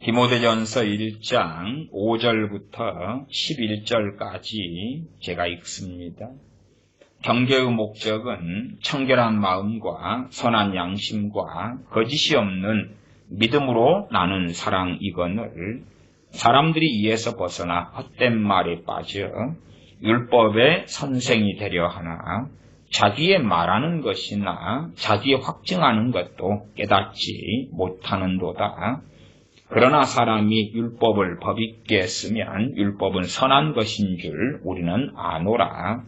디모데전서 1장 5절부터 11절까지 제가 읽습니다. 경계의 목적은 청결한 마음과 선한 양심과 거짓이 없는 믿음으로 나눈 사랑이거늘 사람들이 이에서 벗어나 헛된 말에 빠져 율법의 선생이 되려 하나 자기의 말하는 것이나 자기의 확증하는 것도 깨닫지 못하는도다. 그러나 사람이 율법을 법있게 쓰면 율법은 선한 것인 줄 우리는 아노라.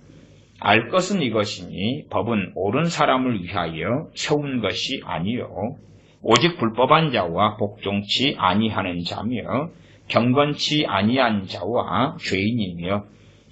알 것은 이것이니 법은 옳은 사람을 위하여 세운 것이 아니요 오직 불법한 자와 복종치 아니하는 자며 경건치 아니한 자와 죄인이며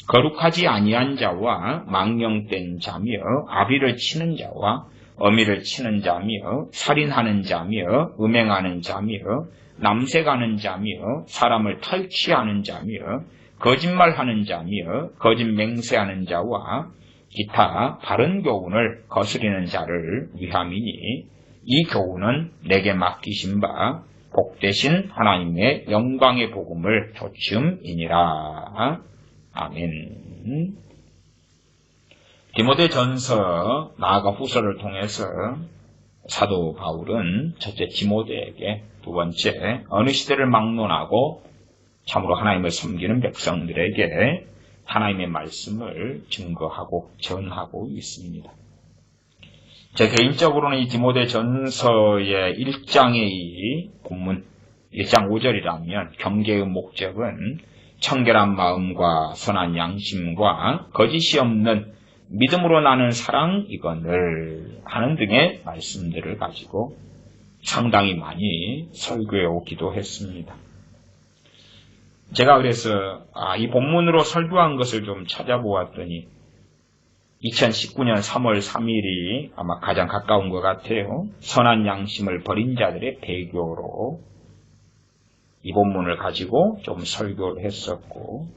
거룩하지 아니한 자와 망령된 자며 아비를 치는 자와 어미를 치는 자며 살인하는 자며 음행하는 자며 남색하는 자며 사람을 탈취하는 자며 거짓말하는 자며 거짓 맹세하는 자와 기타 바른 교훈을 거스리는 자를 위함이니 이 교훈은 내게 맡기신 바 복되신 하나님의 영광의 복음을 조침이니라. 아멘. 디모데전서 나아가 후서를 통해서 사도 바울은 첫째 디모데에게, 두 번째 어느 시대를 막론하고 참으로 하나님을 섬기는 백성들에게 하나님의 말씀을 증거하고 전하고 있습니다. 제 개인적으로는 이 디모데전서의 1장의 이 본문 1장 5절이라면 경계의 목적은 청결한 마음과 선한 양심과 거짓이 없는 믿음으로 나는 사랑이거늘 하는 등의 말씀들을 가지고 상당히 많이 설교해 오기도 했습니다. 제가 그래서 이 본문으로 설교한 것을 좀 찾아보았더니 2019년 3월 3일이 아마 가장 가까운 것 같아요. 선한 양심을 버린 자들의 배교로 이 본문을 가지고 좀 설교를 했었고,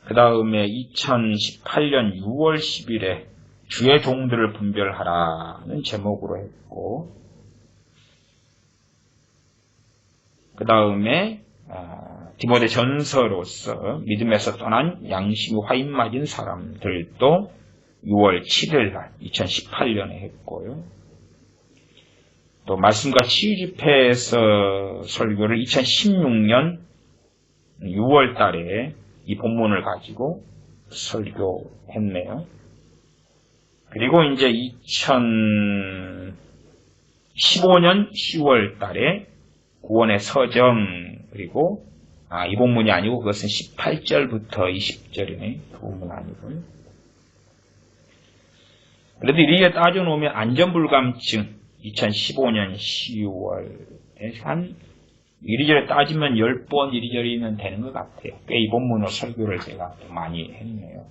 그 다음에 2018년 6월 10일에 주의 종들을 분별하라는 제목으로 했고, 그 다음에 디모데 전서로서 믿음에서 떠난 양심이 화인 맞은 사람들도 6월 7일 날 2018년에 했고요. 또 말씀과 치유집회에서 설교를 2016년 6월 달에 이 본문을 가지고 설교했네요. 그리고 이제 2015년 10월 달에 구원의 서정, 그리고 이 본문이 아니고 그것은 18절부터 20절이네. 그 본문 아니고요. 그래도 이리에 따져놓으면 안전불감증 2015년 10월에 한 이리저리 따지면 10번 이리저리는 되는 것 같아요. 꽤 이 본문으로 설교를 제가 많이 했네요.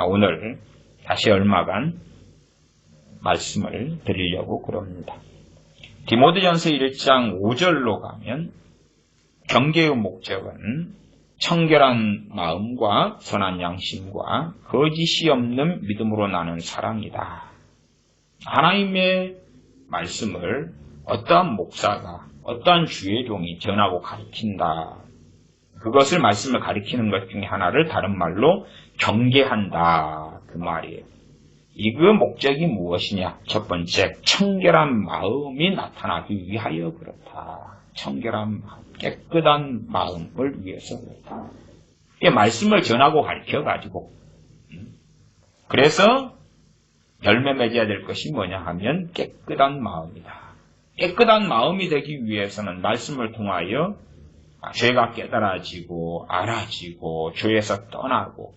오늘 다시 얼마간 말씀을 드리려고 그럽니다. 디모데전서 1장 5절로 가면 경계의 목적은 청결한 마음과 선한 양심과 거짓이 없는 믿음으로 나눈 사랑이다. 하나님의 말씀을 어떠한 목사가, 어떠한 주의 종이 전하고 가르친다. 그것을 말씀을 가르치는 것 중에 하나를 다른 말로 경계한다. 그 말이에요. 그 목적이 무엇이냐? 첫 번째, 청결한 마음이 나타나기 위하여 그렇다. 청결한 마음, 깨끗한 마음을 위해서 그렇다. 말씀을 전하고 가르쳐가지고 그래서 열매 맺어야 될 것이 뭐냐 하면 깨끗한 마음이다. 깨끗한 마음이 되기 위해서는 말씀을 통하여 죄가 깨달아지고 알아지고 죄에서 떠나고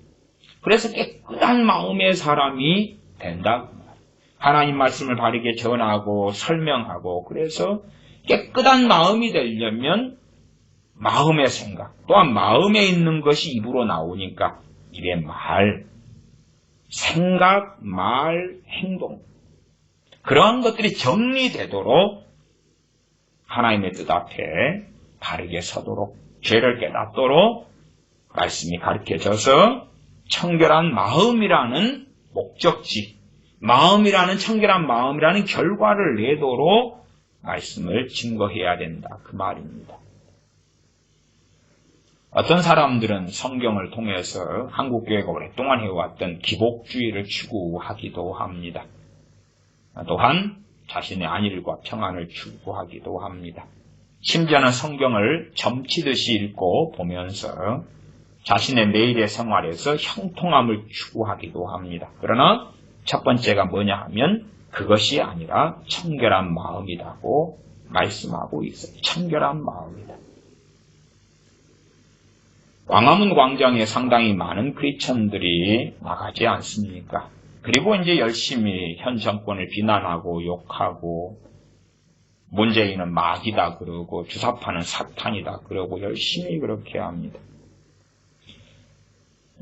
그래서 깨끗한 마음의 사람이 된다. 하나님 말씀을 바르게 전하고 설명하고 그래서 깨끗한 마음이 되려면 마음의 생각 또한 마음에 있는 것이 입으로 나오니까 입의 말, 생각, 말, 행동 그러한 것들이 정리되도록 하나님의 뜻 앞에 바르게 서도록 죄를 깨닫도록 말씀이 가르쳐져서 청결한 마음이라는 목적지, 마음이라는 청결한 마음이라는 결과를 내도록 말씀을 증거해야 된다. 그 말입니다. 어떤 사람들은 성경을 통해서 한국교회가 오랫동안 해왔던 기복주의를 추구하기도 합니다. 또한 자신의 안일과 평안을 추구하기도 합니다. 심지어는 성경을 점치듯이 읽고 보면서 자신의 매일의 생활에서 형통함을 추구하기도 합니다. 그러나 첫 번째가 뭐냐 하면 그것이 아니라 청결한 마음이라고 말씀하고 있어요. 청결한 마음이다. 광화문 광장에 상당히 많은 크리스천들이 나가지 않습니까? 그리고 이제 열심히 현 정권을 비난하고 욕하고 문재인은 마귀다 그러고 주사파는 사탄이다 그러고 열심히 그렇게 합니다.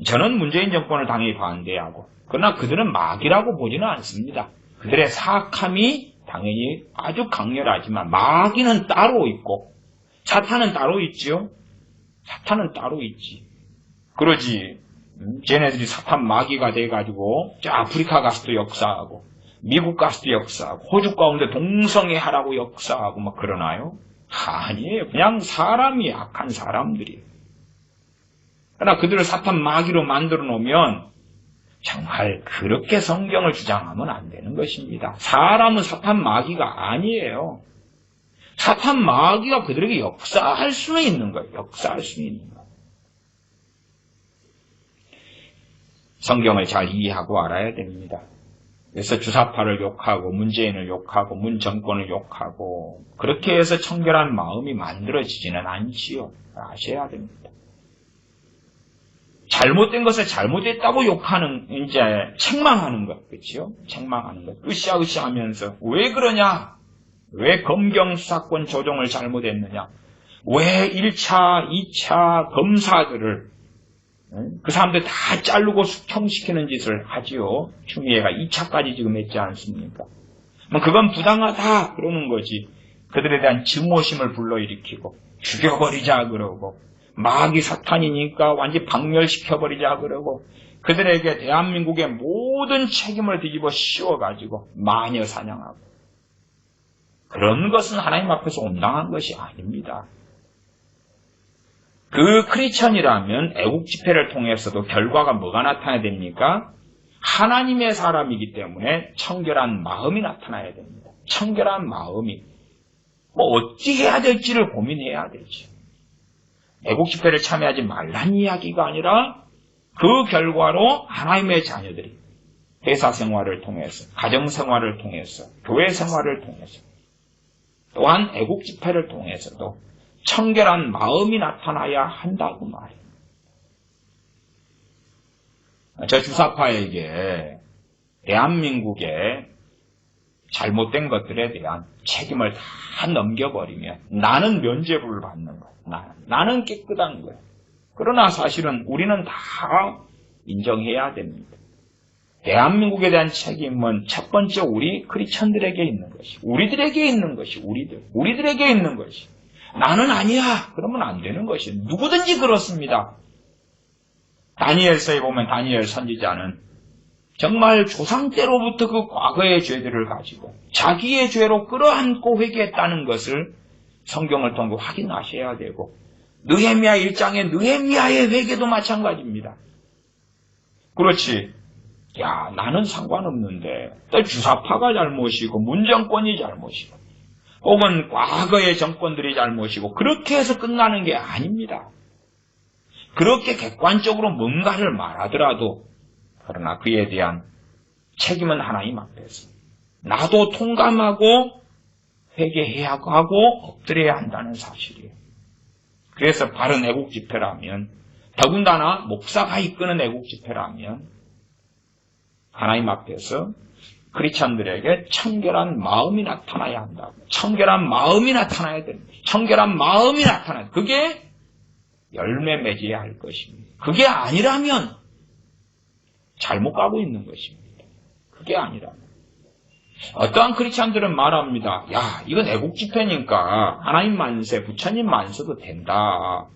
저는 문재인 정권을 당연히 반대하고 그러나 그들은 마귀라고 보지는 않습니다. 그들의 사악함이 당연히 아주 강렬하지만 마귀는 따로 있고 사탄은 따로 있지요. 사탄은 따로 있지. 그러지. 쟤네들이 사탄 마귀가 돼가지고 아프리카 가서도 역사하고 미국 가서도 역사하고 호주 가운데 동성애하라고 역사하고 막 그러나요? 아니에요. 그냥 사람이 악한 사람들이에요. 그러나 그들을 사탄 마귀로 만들어 놓으면 정말 그렇게 성경을 주장하면 안 되는 것입니다. 사람은 사탄 마귀가 아니에요. 사탄 마귀가 그들에게 역사할 수는 있는 거예요. 역사할 수는 있는 거예요. 성경을 잘 이해하고 알아야 됩니다. 그래서 주사파를 욕하고 문재인을 욕하고 문 정권을 욕하고 그렇게 해서 청결한 마음이 만들어지지는 않지요. 아셔야 됩니다. 잘못된 것을 잘못됐다고 욕하는, 이제 책망하는 것, 그렇죠? 책망하는 것. 으쌰으쌰 하면서 왜 그러냐? 왜 검경 수사권 조정을 잘못했느냐? 왜 1차, 2차 검사들을 그 사람들 다 자르고 숙청시키는 짓을 하지요. 추미애가 2차까지 지금 했지 않습니까? 그건 부당하다 그러는 거지. 그들에 대한 증오심을 불러일으키고 죽여버리자 그러고 마귀 사탄이니까 완전히 박멸시켜버리자 그러고 그들에게 대한민국의 모든 책임을 뒤집어 씌워가지고 마녀 사냥하고 그런 것은 하나님 앞에서 온당한 것이 아닙니다. 그 크리스천이라면 애국 집회를 통해서도 결과가 뭐가 나타나야 됩니까? 하나님의 사람이기 때문에 청결한 마음이 나타나야 됩니다. 청결한 마음이 어떻게 해야 될지를 고민해야 되죠. 애국 집회를 참여하지 말란 이야기가 아니라 그 결과로 하나님의 자녀들이 회사 생활을 통해서, 가정 생활을 통해서, 교회 생활을 통해서 또한 애국 집회를 통해서도 청결한 마음이 나타나야 한다고 말해요. 저 주사파에게 대한민국의 잘못된 것들에 대한 책임을 다 넘겨버리면 나는 면죄부를 받는 거예요. 나는 깨끗한 거예요. 그러나 사실은 우리는 다 인정해야 됩니다. 대한민국에 대한 책임은 첫 번째 우리 크리스천들에게 있는 것이, 우리들에게 있는 것이, 우리들에게 있는 것이. 나는 아니야. 그러면 안 되는 것이. 누구든지 그렇습니다. 다니엘서에 보면 다니엘 선지자는 정말 조상 때로부터 그 과거의 죄들을 가지고 자기의 죄로 끌어안고 회개했다는 것을 성경을 통해 확인하셔야 되고 느헤미야 1장의 느헤미야의 회개도 마찬가지입니다. 그렇지. 야, 나는 상관없는데 또 주사파가 잘못이고 문정권이 잘못이고 혹은 과거의 정권들이 잘못이고 그렇게 해서 끝나는 게 아닙니다. 그렇게 객관적으로 뭔가를 말하더라도 그러나 그에 대한 책임은 하나님 앞에서 나도 통감하고 회개해야 하고 엎드려야 한다는 사실이에요. 그래서 바른 애국 집회라면 더군다나 목사가 이끄는 애국 집회라면 하나님 앞에서 크리스천들에게 청결한 마음이 나타나야 한다고. 청결한 마음이 나타나야 됩니다. 청결한 마음이 나타나야 됩니다. 그게 열매 맺어야 할 것입니다. 그게 아니라면 잘못 가고 있는 것입니다. 그게 아니라면. 어떠한 크리스천들은 말합니다. 야, 이건 애국 집회니까 하나님 만세, 부처님 만세도 된다.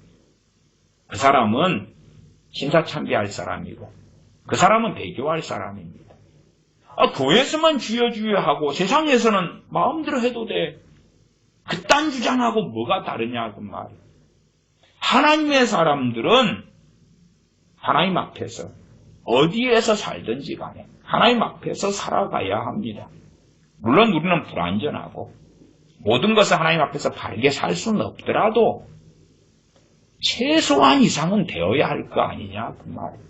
그 사람은 신사참배할 사람이고 그 사람은 배교할 사람입니다. 교회에서만 주여 하고 세상에서는 마음대로 해도 돼. 그딴 주장하고 뭐가 다르냐고 말이에요. 하나님의 사람들은 하나님 앞에서 어디에서 살든지 간에 하나님 앞에서 살아가야 합니다. 물론 우리는 불완전하고 모든 것을 하나님 앞에서 바르게 살 수는 없더라도 최소한 이상은 되어야 할 거 아니냐 그 말이에요.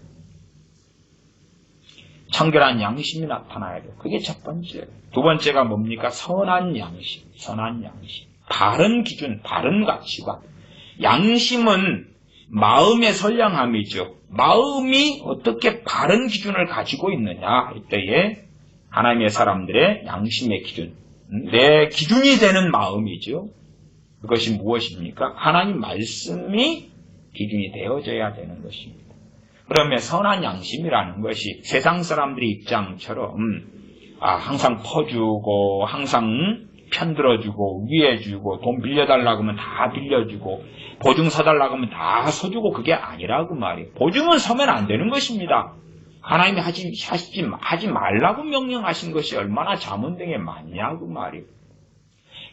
청결한 양심이 나타나야 돼요. 그게 첫 번째. 두 번째가 뭡니까? 선한 양심, 선한 양심. 바른 기준, 바른 가치관. 양심은 마음의 선량함이죠. 마음이 어떻게 바른 기준을 가지고 있느냐 할 때에 하나님의 사람들의 양심의 기준, 내 기준이 되는 마음이죠. 그것이 무엇입니까? 하나님 말씀이 기준이 되어져야 되는 것입니다. 그러면 선한 양심이라는 것이 세상 사람들의 입장처럼 항상 퍼주고 항상 편들어주고 위해주고 돈 빌려달라고 하면 다 빌려주고 보증 서달라고 하면 다 서주고 그게 아니라고 말이에요. 보증은 서면 안 되는 것입니다. 하나님이 하지 말라고 명령하신 것이 얼마나 자문등에 많냐고 말이에요.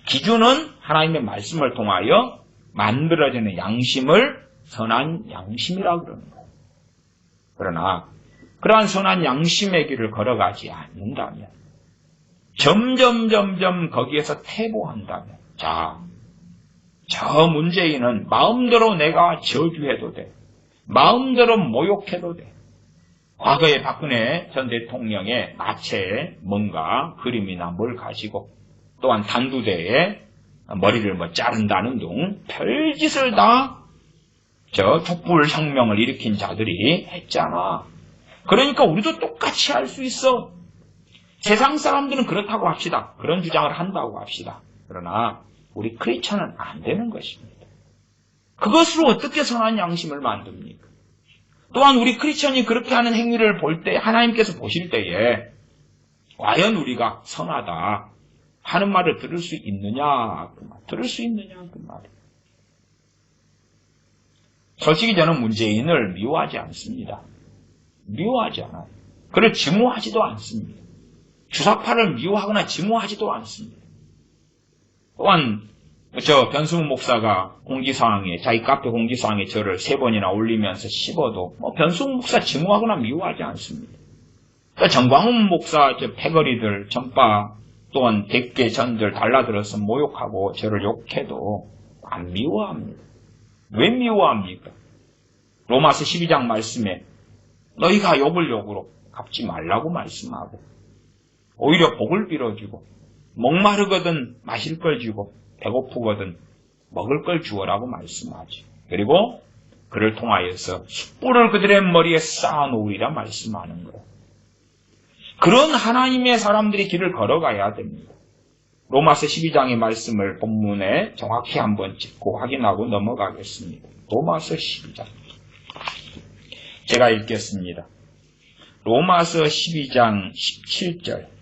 기준은 하나님의 말씀을 통하여 만들어지는 양심을 선한 양심이라고 그러는 거예요. 그러나 그러한 선한 양심의 길을 걸어가지 않는다면 점점 거기에서 퇴보한다면 저 문재인은 마음대로 내가 저주해도 돼. 마음대로 모욕해도 돼. 과거에 박근혜 전 대통령의 나체에 뭔가 그림이나 뭘 가지고 또한 단두대에 머리를 자른다는 등 별짓을 다 촛불혁명을 일으킨 자들이 했잖아. 그러니까 우리도 똑같이 할 수 있어. 세상 사람들은 그렇다고 합시다. 그런 주장을 한다고 합시다. 그러나 우리 크리스천은 안 되는 것입니다. 그것으로 어떻게 선한 양심을 만듭니까? 또한 우리 크리스천이 그렇게 하는 행위를 볼 때 하나님께서 보실 때에 과연 우리가 선하다 하는 말을 들을 수 있느냐 그 말. 들을 수 있느냐 그 말. 솔직히 저는 문재인을 미워하지 않습니다. 미워하지 않아요. 그를 증오하지도 않습니다. 주사파를 미워하거나 증오하지도 않습니다. 또한 변승훈 목사가 공지사항에 자기 카페 공지사항에 저를 3번이나 올리면서 씹어도 변승훈 목사 증오하거나 미워하지 않습니다. 그러니까 정광훈 목사 패거리들 전파 또한 100개 전들 달라들어서 모욕하고 저를 욕해도 안 미워합니다. 왜 미워합니까? 로마서 12장 말씀에 너희가 욕을 욕으로 갚지 말라고 말씀하고 오히려 복을 빌어주고 목마르거든 마실 걸 주고 배고프거든 먹을 걸 주어라고 말씀하지. 그리고 그를 통하여서 숯불을 그들의 머리에 쌓아놓으리라 말씀하는 거예요. 그런 하나님의 사람들이 길을 걸어가야 됩니다. 로마서 12장의 말씀을 본문에 정확히 한번 짚고 확인하고 넘어가겠습니다. 로마서 12장. 제가 읽겠습니다. 로마서 12장 17절.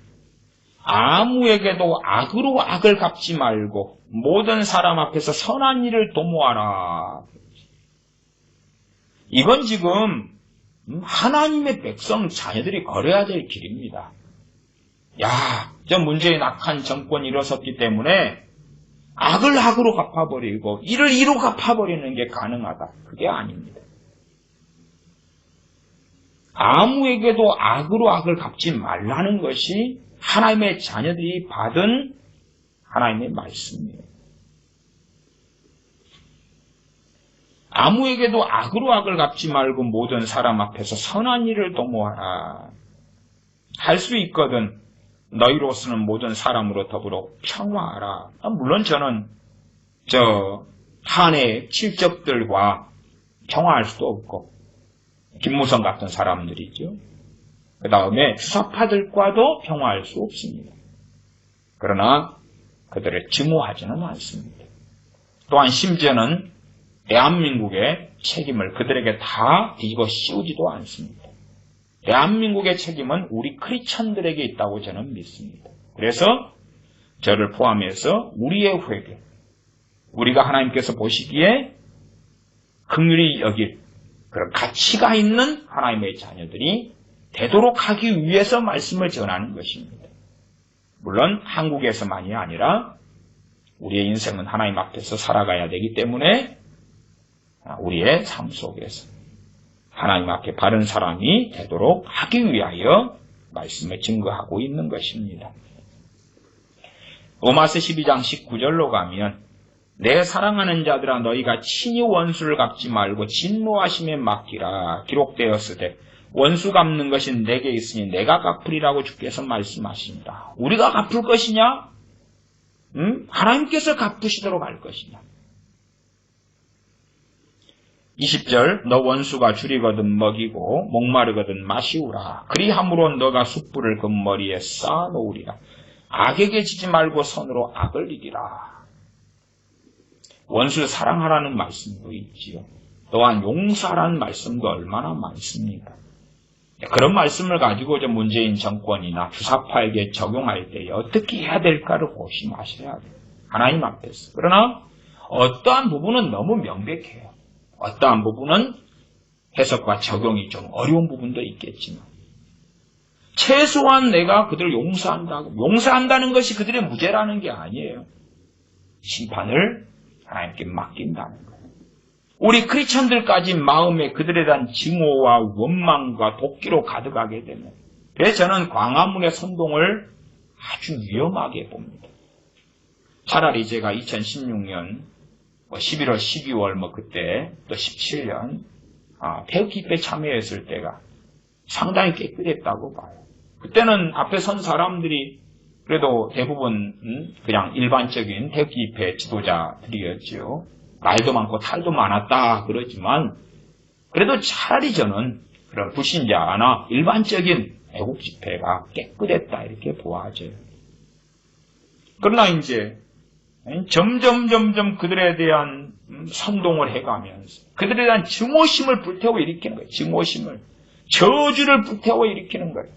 아무에게도 악으로 악을 갚지 말고 모든 사람 앞에서 선한 일을 도모하라. 이건 지금 하나님의 백성 자녀들이 걸어야 될 길입니다. 저 문재인 악한 정권이 일어섰기 때문에 악을 악으로 갚아버리고 이를 이로 갚아버리는 게 가능하다. 그게 아닙니다. 아무에게도 악으로 악을 갚지 말라는 것이 하나님의 자녀들이 받은 하나님의 말씀이에요. 아무에게도 악으로 악을 갚지 말고 모든 사람 앞에서 선한 일을 도모하라. 할 수 있거든 너희로서는 모든 사람으로 더불어 평화하라. 물론 저는 한해 칠적들과 평화할 수도 없고 김무성 같은 사람들이죠. 그 다음에 주사파들과도 평화할 수 없습니다. 그러나 그들을 증오하지는 않습니다. 또한 심지어는 대한민국의 책임을 그들에게 다 뒤집어 씌우지도 않습니다. 대한민국의 책임은 우리 크리스천들에게 있다고 저는 믿습니다. 그래서 저를 포함해서 우리의 회개, 우리가 하나님께서 보시기에 긍휼히 여길 그런 가치가 있는 하나님의 자녀들이 되도록 하기 위해서 말씀을 전하는 것입니다. 물론 한국에서만이 아니라 우리의 인생은 하나님 앞에서 살아가야 되기 때문에 우리의 삶 속에서 하나님 앞에 바른 사람이 되도록 하기 위하여 말씀을 증거하고 있는 것입니다. 로마서 12장 19절로 가면 내 사랑하는 자들아 너희가 친히 원수를 갚지 말고 진노하심에 맡기라. 기록되었으되 원수 갚는 것은 내게 있으니 내가 갚으리라고 주께서 말씀하십니다. 우리가 갚을 것이냐? 하나님께서 갚으시도록 할 것이냐? 20절 너 원수가 줄이거든 먹이고 목마르거든 마시우라. 그리함으로 너가 숯불을 그 머리에 쌓아놓으리라. 악에게 지지 말고 선으로 악을 이기라. 원수를 사랑하라는 말씀도 있지요. 또한 용서하라는 말씀도 얼마나 많습니까? 그런 말씀을 가지고 문재인 정권이나 주사파에게 적용할 때 어떻게 해야 될까를 고심하셔야 돼요. 하나님 앞에서. 그러나 어떠한 부분은 너무 명백해요. 어떠한 부분은 해석과 적용이 좀 어려운 부분도 있겠지만 최소한 내가 그들을 용서한다는 것이 그들의 무죄라는 게 아니에요. 심판을 하나님께 맡긴다는 거예요. 우리 크리스천들까지 마음에 그들에 대한 증오와 원망과 독기로 가득하게 되면 그래서 저는 광화문의 선동을 아주 위험하게 봅니다. 차라리 제가 2016년 11월, 12월 그때 또 17년 태극기집회에 참여했을 때가 상당히 깨끗했다고 봐요. 그때는 앞에 선 사람들이 그래도 대부분 그냥 일반적인 태극기집회 지도자들이었죠. 말도 많고 탈도 많았다 그러지만 그래도 차라리 저는 그런 불신자나 일반적인 애국 집회가 깨끗했다 이렇게 보아져요. 그러나 이제 점점 그들에 대한 선동을 해가면서 그들에 대한 증오심을 불태워 일으키는 거예요. 증오심을. 저주를 불태워 일으키는 거예요.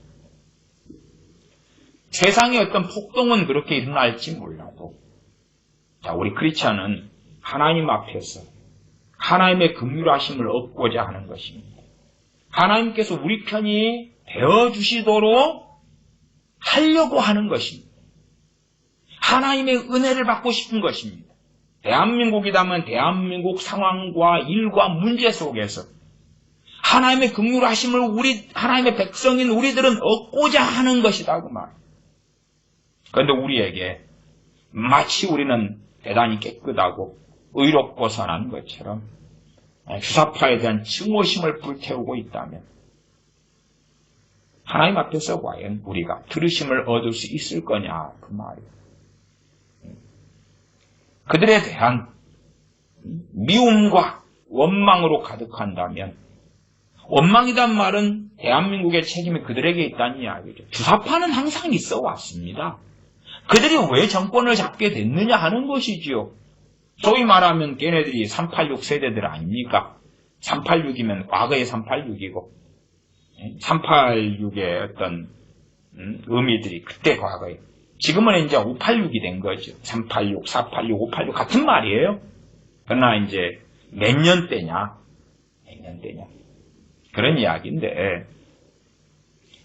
세상에 어떤 폭동은 그렇게 일어날지 몰라도 우리 크리스찬은 하나님 앞에서 하나님의 긍휼하심을 얻고자 하는 것입니다. 하나님께서 우리 편이 되어주시도록 하려고 하는 것입니다. 하나님의 은혜를 받고 싶은 것입니다. 대한민국이라면 대한민국 상황과 일과 문제 속에서 하나님의 긍휼하심을 하나님의 백성인 우리들은 얻고자 하는 것이다 그 말. 그런데 우리에게 마치 우리는 대단히 깨끗하고 의롭고 선한 것처럼 주사파에 대한 증오심을 불태우고 있다면 하나님 앞에서 과연 우리가 들으심을 얻을 수 있을 거냐 그 말이에요. 그들에 대한 미움과 원망으로 가득한다면 원망이란 말은 대한민국의 책임이 그들에게 있다는 이야기죠. 주사파는 항상 있어 왔습니다. 그들이 왜 정권을 잡게 됐느냐 하는 것이지요. 소위 말하면 걔네들이 386 세대들 아닙니까? 386이면 과거의 386이고 386의 어떤 의미들이 그때 과거에 지금은 이제 586이 된 거죠. 386, 486, 586 같은 말이에요. 그러나 이제 몇 년대냐 그런 이야기인데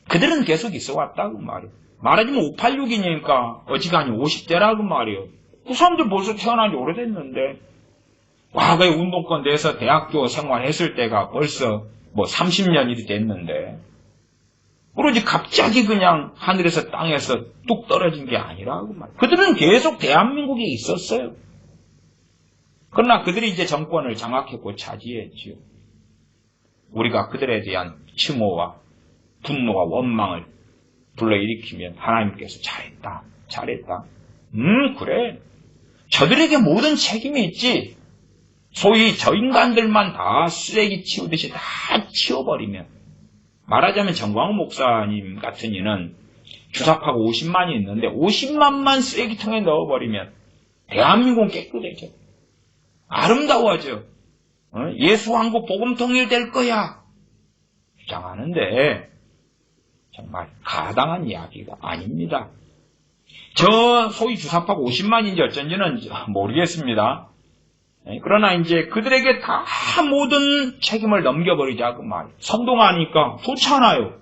그들은 계속 있어 왔다고 말이에요. 말하자면 586이니까 어지간히 50대라고 말이에요. 그 사람들 벌써 태어난 지 오래됐는데 과거에 운동권 내에서 대학교 생활했을 때가 벌써 30년이 됐는데 그러지 갑자기 그냥 하늘에서 땅에서 뚝 떨어진 게 아니라고 말이에요. 그들은 계속 대한민국에 있었어요. 그러나 그들이 이제 정권을 장악했고 차지했지요. 우리가 그들에 대한 증오와 분노와 원망을 불러일으키면 하나님께서 잘했다. 그래. 저들에게 모든 책임이 있지. 소위 저 인간들만 다 쓰레기 치우듯이 다 치워버리면 말하자면 정광훈 목사님 같은 이는 주사파가 50만이 있는데 50만만 쓰레기통에 넣어버리면 대한민국은 깨끗해져. 아름다워져. 예수 왕국 복음 통일될 거야. 주장하는데 정말 가당한 이야기가 아닙니다. 저 소위 주사파가 50만인지 어쩐지는 모르겠습니다. 그러나 이제 그들에게 다 모든 책임을 넘겨버리자 그 말. 선동하니까 좋잖아요.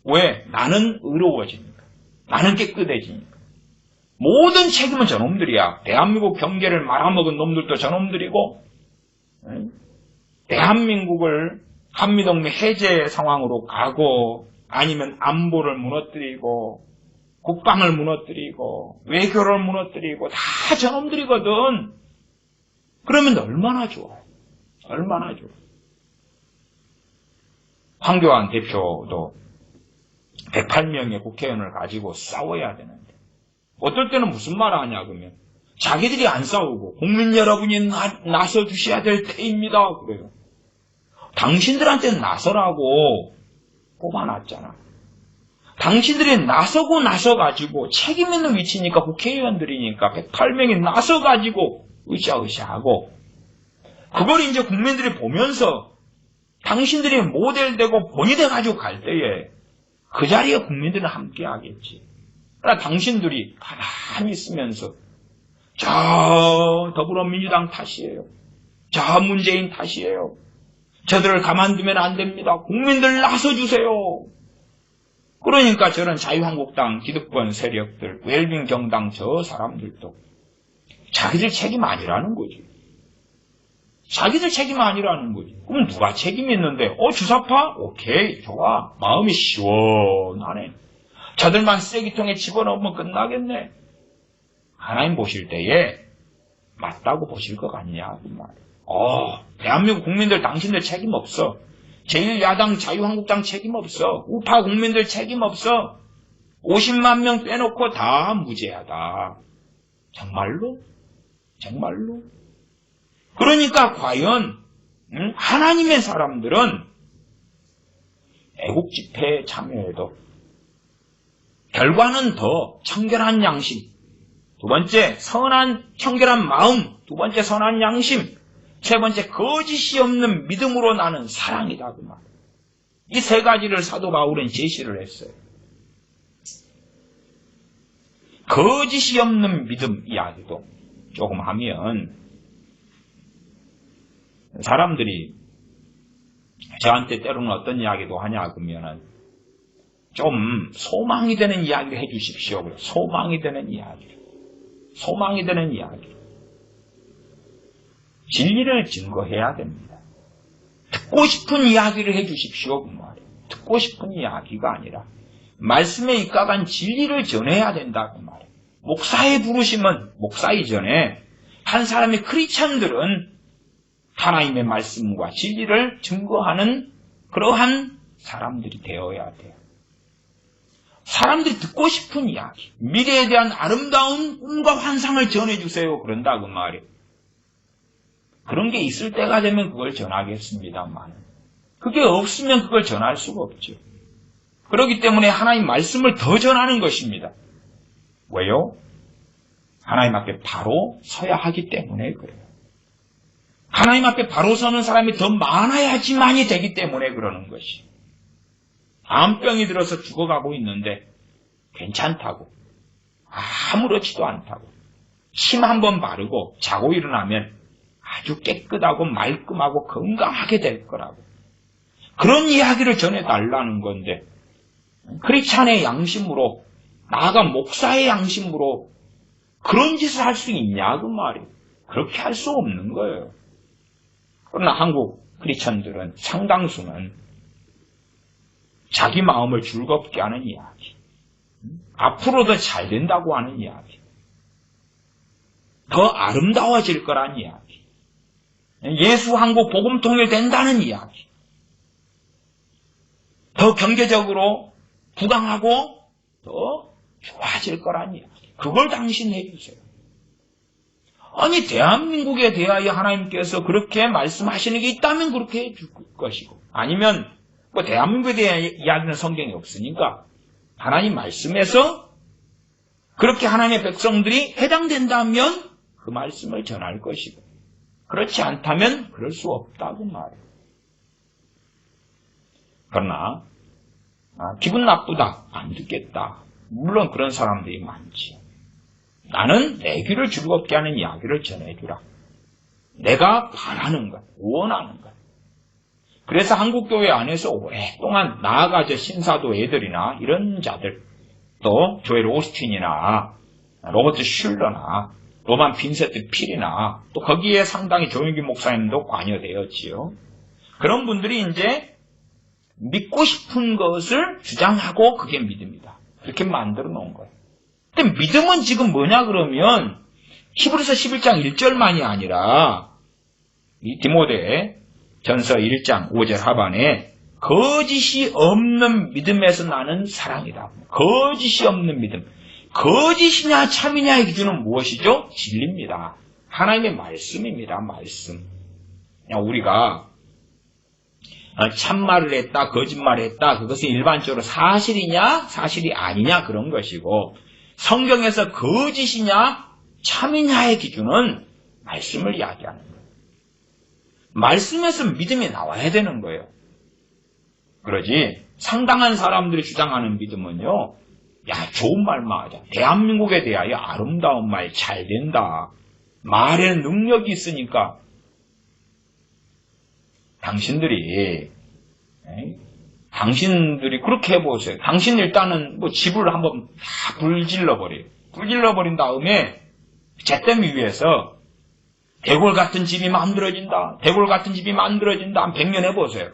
왜? 나는 의로워지니까. 나는 깨끗해지니까. 모든 책임은 저놈들이야. 대한민국 경계를 말아먹은 놈들도 저놈들이고 대한민국을 한미동맹 해제 상황으로 가고 아니면 안보를 무너뜨리고 국방을 무너뜨리고 외교를 무너뜨리고 다 저놈들이거든. 그러면 얼마나 좋아요. 얼마나 좋아요. 황교안 대표도 108명의 국회의원을 가지고 싸워야 되는데 어떨 때는 무슨 말을 하냐 그러면 자기들이 안 싸우고 국민 여러분이 나서 주셔야 될 때입니다. 그래요. 당신들한테는 나서라고 뽑아놨잖아. 당신들이 나서가지고 책임 있는 위치니까 국회의원들이니까 108명이 나서가지고 으쌰으쌰하고 그걸 이제 국민들이 보면서 당신들이 모델되고 본이 돼가지고 갈 때에 그 자리에 국민들은 함께 하겠지. 그러나 당신들이 가만히 있으면서 저 더불어민주당 탓이에요. 저 문재인 탓이에요. 저들을 가만두면 안 됩니다. 국민들 나서주세요. 그러니까 저런 자유한국당 기득권 세력들, 웰빙 정당 저 사람들도 자기들 책임 아니라는 거지. 자기들 책임 아니라는 거지. 그럼 누가 책임이 있는데? 주사파? 오케이, 좋아. 마음이 시원하네. 저들만 쓰레기통에 집어넣으면 끝나겠네. 하나님 보실 때에 맞다고 보실 것 같냐? 그 말이야. 대한민국 국민들 당신들 책임 없어. 제1야당 자유한국당 책임 없어. 우파 국민들 책임 없어. 50만 명 빼놓고 다 무죄하다. 정말로? 정말로? 그러니까 과연 하나님의 사람들은 애국 집회에 참여해도 결과는 더 청결한 양심, 두 번째 선한 청결한 마음, 두 번째 선한 양심, 세 번째 거짓이 없는 믿음으로 나는 사랑이다 그 말. 이 세 가지를 사도 바울은 제시를 했어요. 거짓이 없는 믿음 이야기도 조금 하면 사람들이 저한테 때로는 어떤 이야기도 하냐 그러면은 좀 소망이 되는 이야기를 해주십시오. 소망이 되는 이야기를. 소망이 되는 이야기. 진리를 증거해야 됩니다. 듣고 싶은 이야기를 해주십시오. 그 말이에요. 듣고 싶은 이야기가 아니라 말씀에 입각한 진리를 전해야 된다. 그 말이에요. 목사의 부르심은 목사 이전에 한 사람의 크리스찬들은 하나님의 말씀과 진리를 증거하는 그러한 사람들이 되어야 돼요. 사람들이 듣고 싶은 이야기, 미래에 대한 아름다운 꿈과 환상을 전해주세요. 그런다 그 말이에요. 그런 게 있을 때가 되면 그걸 전하겠습니다만 그게 없으면 그걸 전할 수가 없죠. 그렇기 때문에 하나님 말씀을 더 전하는 것입니다. 왜요? 하나님 앞에 바로 서야 하기 때문에 그래요. 하나님 앞에 바로 서는 사람이 더 많아야지만이 되기 때문에 그러는 것이. 암병이 들어서 죽어가고 있는데 괜찮다고, 아무렇지도 않다고, 침 한 번 바르고 자고 일어나면 아주 깨끗하고 말끔하고 건강하게 될 거라고. 그런 이야기를 전해달라는 건데 크리스찬의 양심으로, 나아가 목사의 양심으로 그런 짓을 할 수 있냐 그 말이에요. 그렇게 할 수 없는 거예요. 그러나 한국 크리스찬들은 상당수는 자기 마음을 즐겁게 하는 이야기, 앞으로도 잘 된다고 하는 이야기, 더 아름다워질 거란 이야기, 예수 한국 복음 통일된다는 이야기, 더 경제적으로 부강하고 더 좋아질 거란 이야기, 그걸 당신 해주세요. 아니 대한민국에 대하여 하나님께서 그렇게 말씀하시는 게 있다면 그렇게 해줄 것이고, 아니면 뭐 대한민국에 대한 이야기는 성경에 없으니까 하나님 말씀에서 그렇게 하나님의 백성들이 해당된다면 그 말씀을 전할 것이고, 그렇지 않다면 그럴 수 없다고 말해요. 그러나 기분 나쁘다, 안 듣겠다, 물론 그런 사람들이 많지. 나는 내 귀를 즐겁게 하는 이야기를 전해주라. 내가 바라는 것, 원하는 것. 그래서 한국교회 안에서 오랫동안 나아가서 신사도 애들이나 이런 자들, 또 조엘 오스틴이나 로버트 슐러나 로만 빈세트 필이나 또 거기에 상당히 조용기 목사님도 관여되었지요. 그런 분들이 이제 믿고 싶은 것을 주장하고 그게 믿음이다. 그렇게 만들어 놓은 거예요. 근데 믿음은 지금 뭐냐 그러면 히브리서 11장 1절만이 아니라 이 디모데 전서 1장 5절 하반에 거짓이 없는 믿음에서 나는 사랑이다. 거짓이 없는 믿음. 거짓이냐 참이냐의 기준은 무엇이죠? 진리입니다. 하나님의 말씀입니다. 말씀. 그냥 우리가 참말을 했다, 거짓말을 했다, 그것은 일반적으로 사실이냐, 사실이 아니냐 그런 것이고, 성경에서 거짓이냐, 참이냐의 기준은 말씀을 이야기하는 거예요. 말씀에서 믿음이 나와야 되는 거예요. 그러지 상당한 사람들이 주장하는 믿음은요, 야, 좋은 말만 하자. 대한민국에 대하여 아름다운 말 잘 된다. 말에는 능력이 있으니까. 당신들이 그렇게 해보세요. 당신 일단은 뭐 집을 한번 다 불질러버려요. 불질러버린 다음에 잿더미 위에서 대골 같은 집이 만들어진다. 대골 같은 집이 만들어진다. 한 100년 해보세요.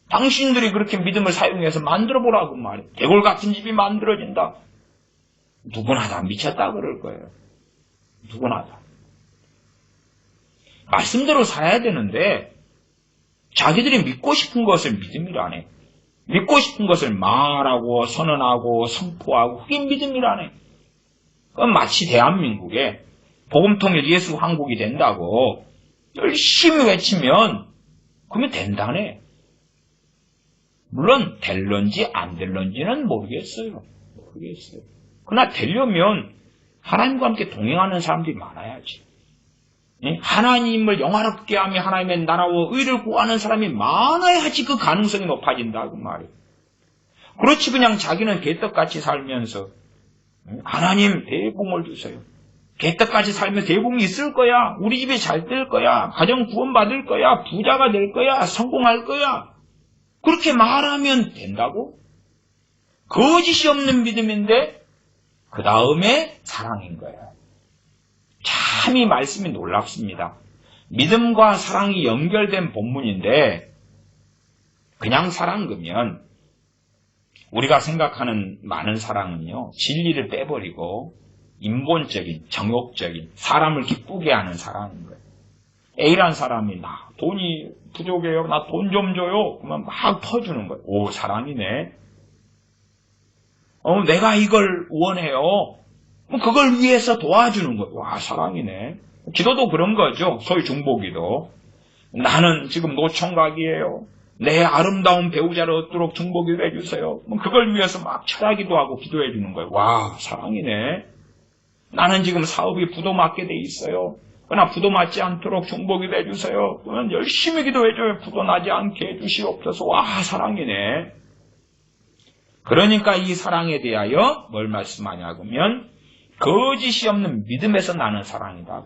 당신들이 그렇게 믿음을 사용해서 만들어보라고 말이에요. 대골 같은 집이 만들어진다. 누구나 다 미쳤다 그럴 거예요. 누구나 다. 말씀대로 살아야 되는데 자기들이 믿고 싶은 것을 믿음이라네. 믿고 싶은 것을 말하고 선언하고 선포하고 그게 믿음이라네. 그건 마치 대한민국에 복음통일 예수 황국이 된다고 열심히 외치면 그러면 된다네. 물론 될런지 안 될런지는 모르겠어요. 그러나 되려면 하나님과 함께 동행하는 사람들이 많아야지. 하나님을 영화롭게 하며 하나님의 나라와 의를 구하는 사람이 많아야지 그 가능성이 높아진다고 말이에요. 그렇지 그냥 자기는 개떡같이 살면서 하나님 대복을 주세요. 개떡같이 살면 대복이 있을 거야. 우리 집이 잘 될 거야. 가정 구원받을 거야. 부자가 될 거야. 성공할 거야. 그렇게 말하면 된다고? 거짓이 없는 믿음인데 그 다음에 사랑인 거예요. 참 이 말씀이 놀랍습니다. 믿음과 사랑이 연결된 본문인데 그냥 사랑 그러면 우리가 생각하는 많은 사랑은요. 진리를 빼버리고 인본적인, 정욕적인, 사람을 기쁘게 하는 사랑인 거예요. A란 사람이 나 돈이 부족해요. 나 돈 좀 줘요. 그러면 막 퍼주는 거예요. 오, 사랑이네. 내가 이걸 원해요. 그걸 위해서 도와주는 거예요. 와, 사랑이네. 기도도 그런 거죠. 소위 중보기도. 나는 지금 노총각이에요. 내 아름다운 배우자를 얻도록 중보기도 해주세요. 그걸 위해서 막 철야기도 하고 기도해 주는 거예요. 와, 사랑이네. 나는 지금 사업이 부도맞게 돼 있어요. 그러나 부도맞지 않도록 중보기도 해주세요. 그러면 열심히 기도해줘요. 부도나지 않게 해주시옵소서. 와, 사랑이네. 그러니까 이 사랑에 대하여 뭘 말씀하냐고 하면 거짓이 없는 믿음에서 나는 사랑이다.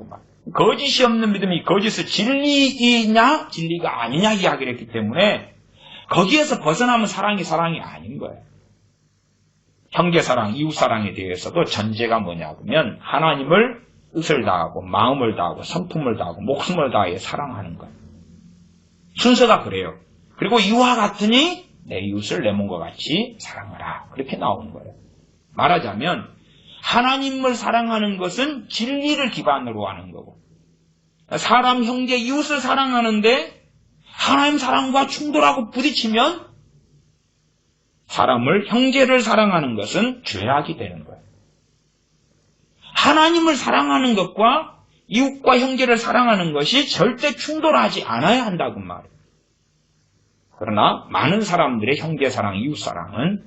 거짓이 없는 믿음이 거짓을 진리이냐 진리가 아니냐 이야기를 했기 때문에 거기에서 벗어나면 사랑이 아닌 거예요. 형제사랑, 이웃사랑에 대해서도 전제가 뭐냐고 하면 하나님을 뜻을 다하고 마음을 다하고 성품을 다하고 목숨을 다해 사랑하는 거예요. 순서가 그래요. 그리고 이와 같으니 내 이웃을 내 몸과 같이 사랑하라. 그렇게 나오는 거예요. 말하자면 하나님을 사랑하는 것은 진리를 기반으로 하는 거고 사람, 형제, 이웃을 사랑하는데 하나님 사랑과 충돌하고 부딪히면 사람을, 형제를 사랑하는 것은 죄악이 되는 거예요. 하나님을 사랑하는 것과 이웃과 형제를 사랑하는 것이 절대 충돌하지 않아야 한다고 말해요. 그러나 많은 사람들의 형제사랑, 이웃사랑은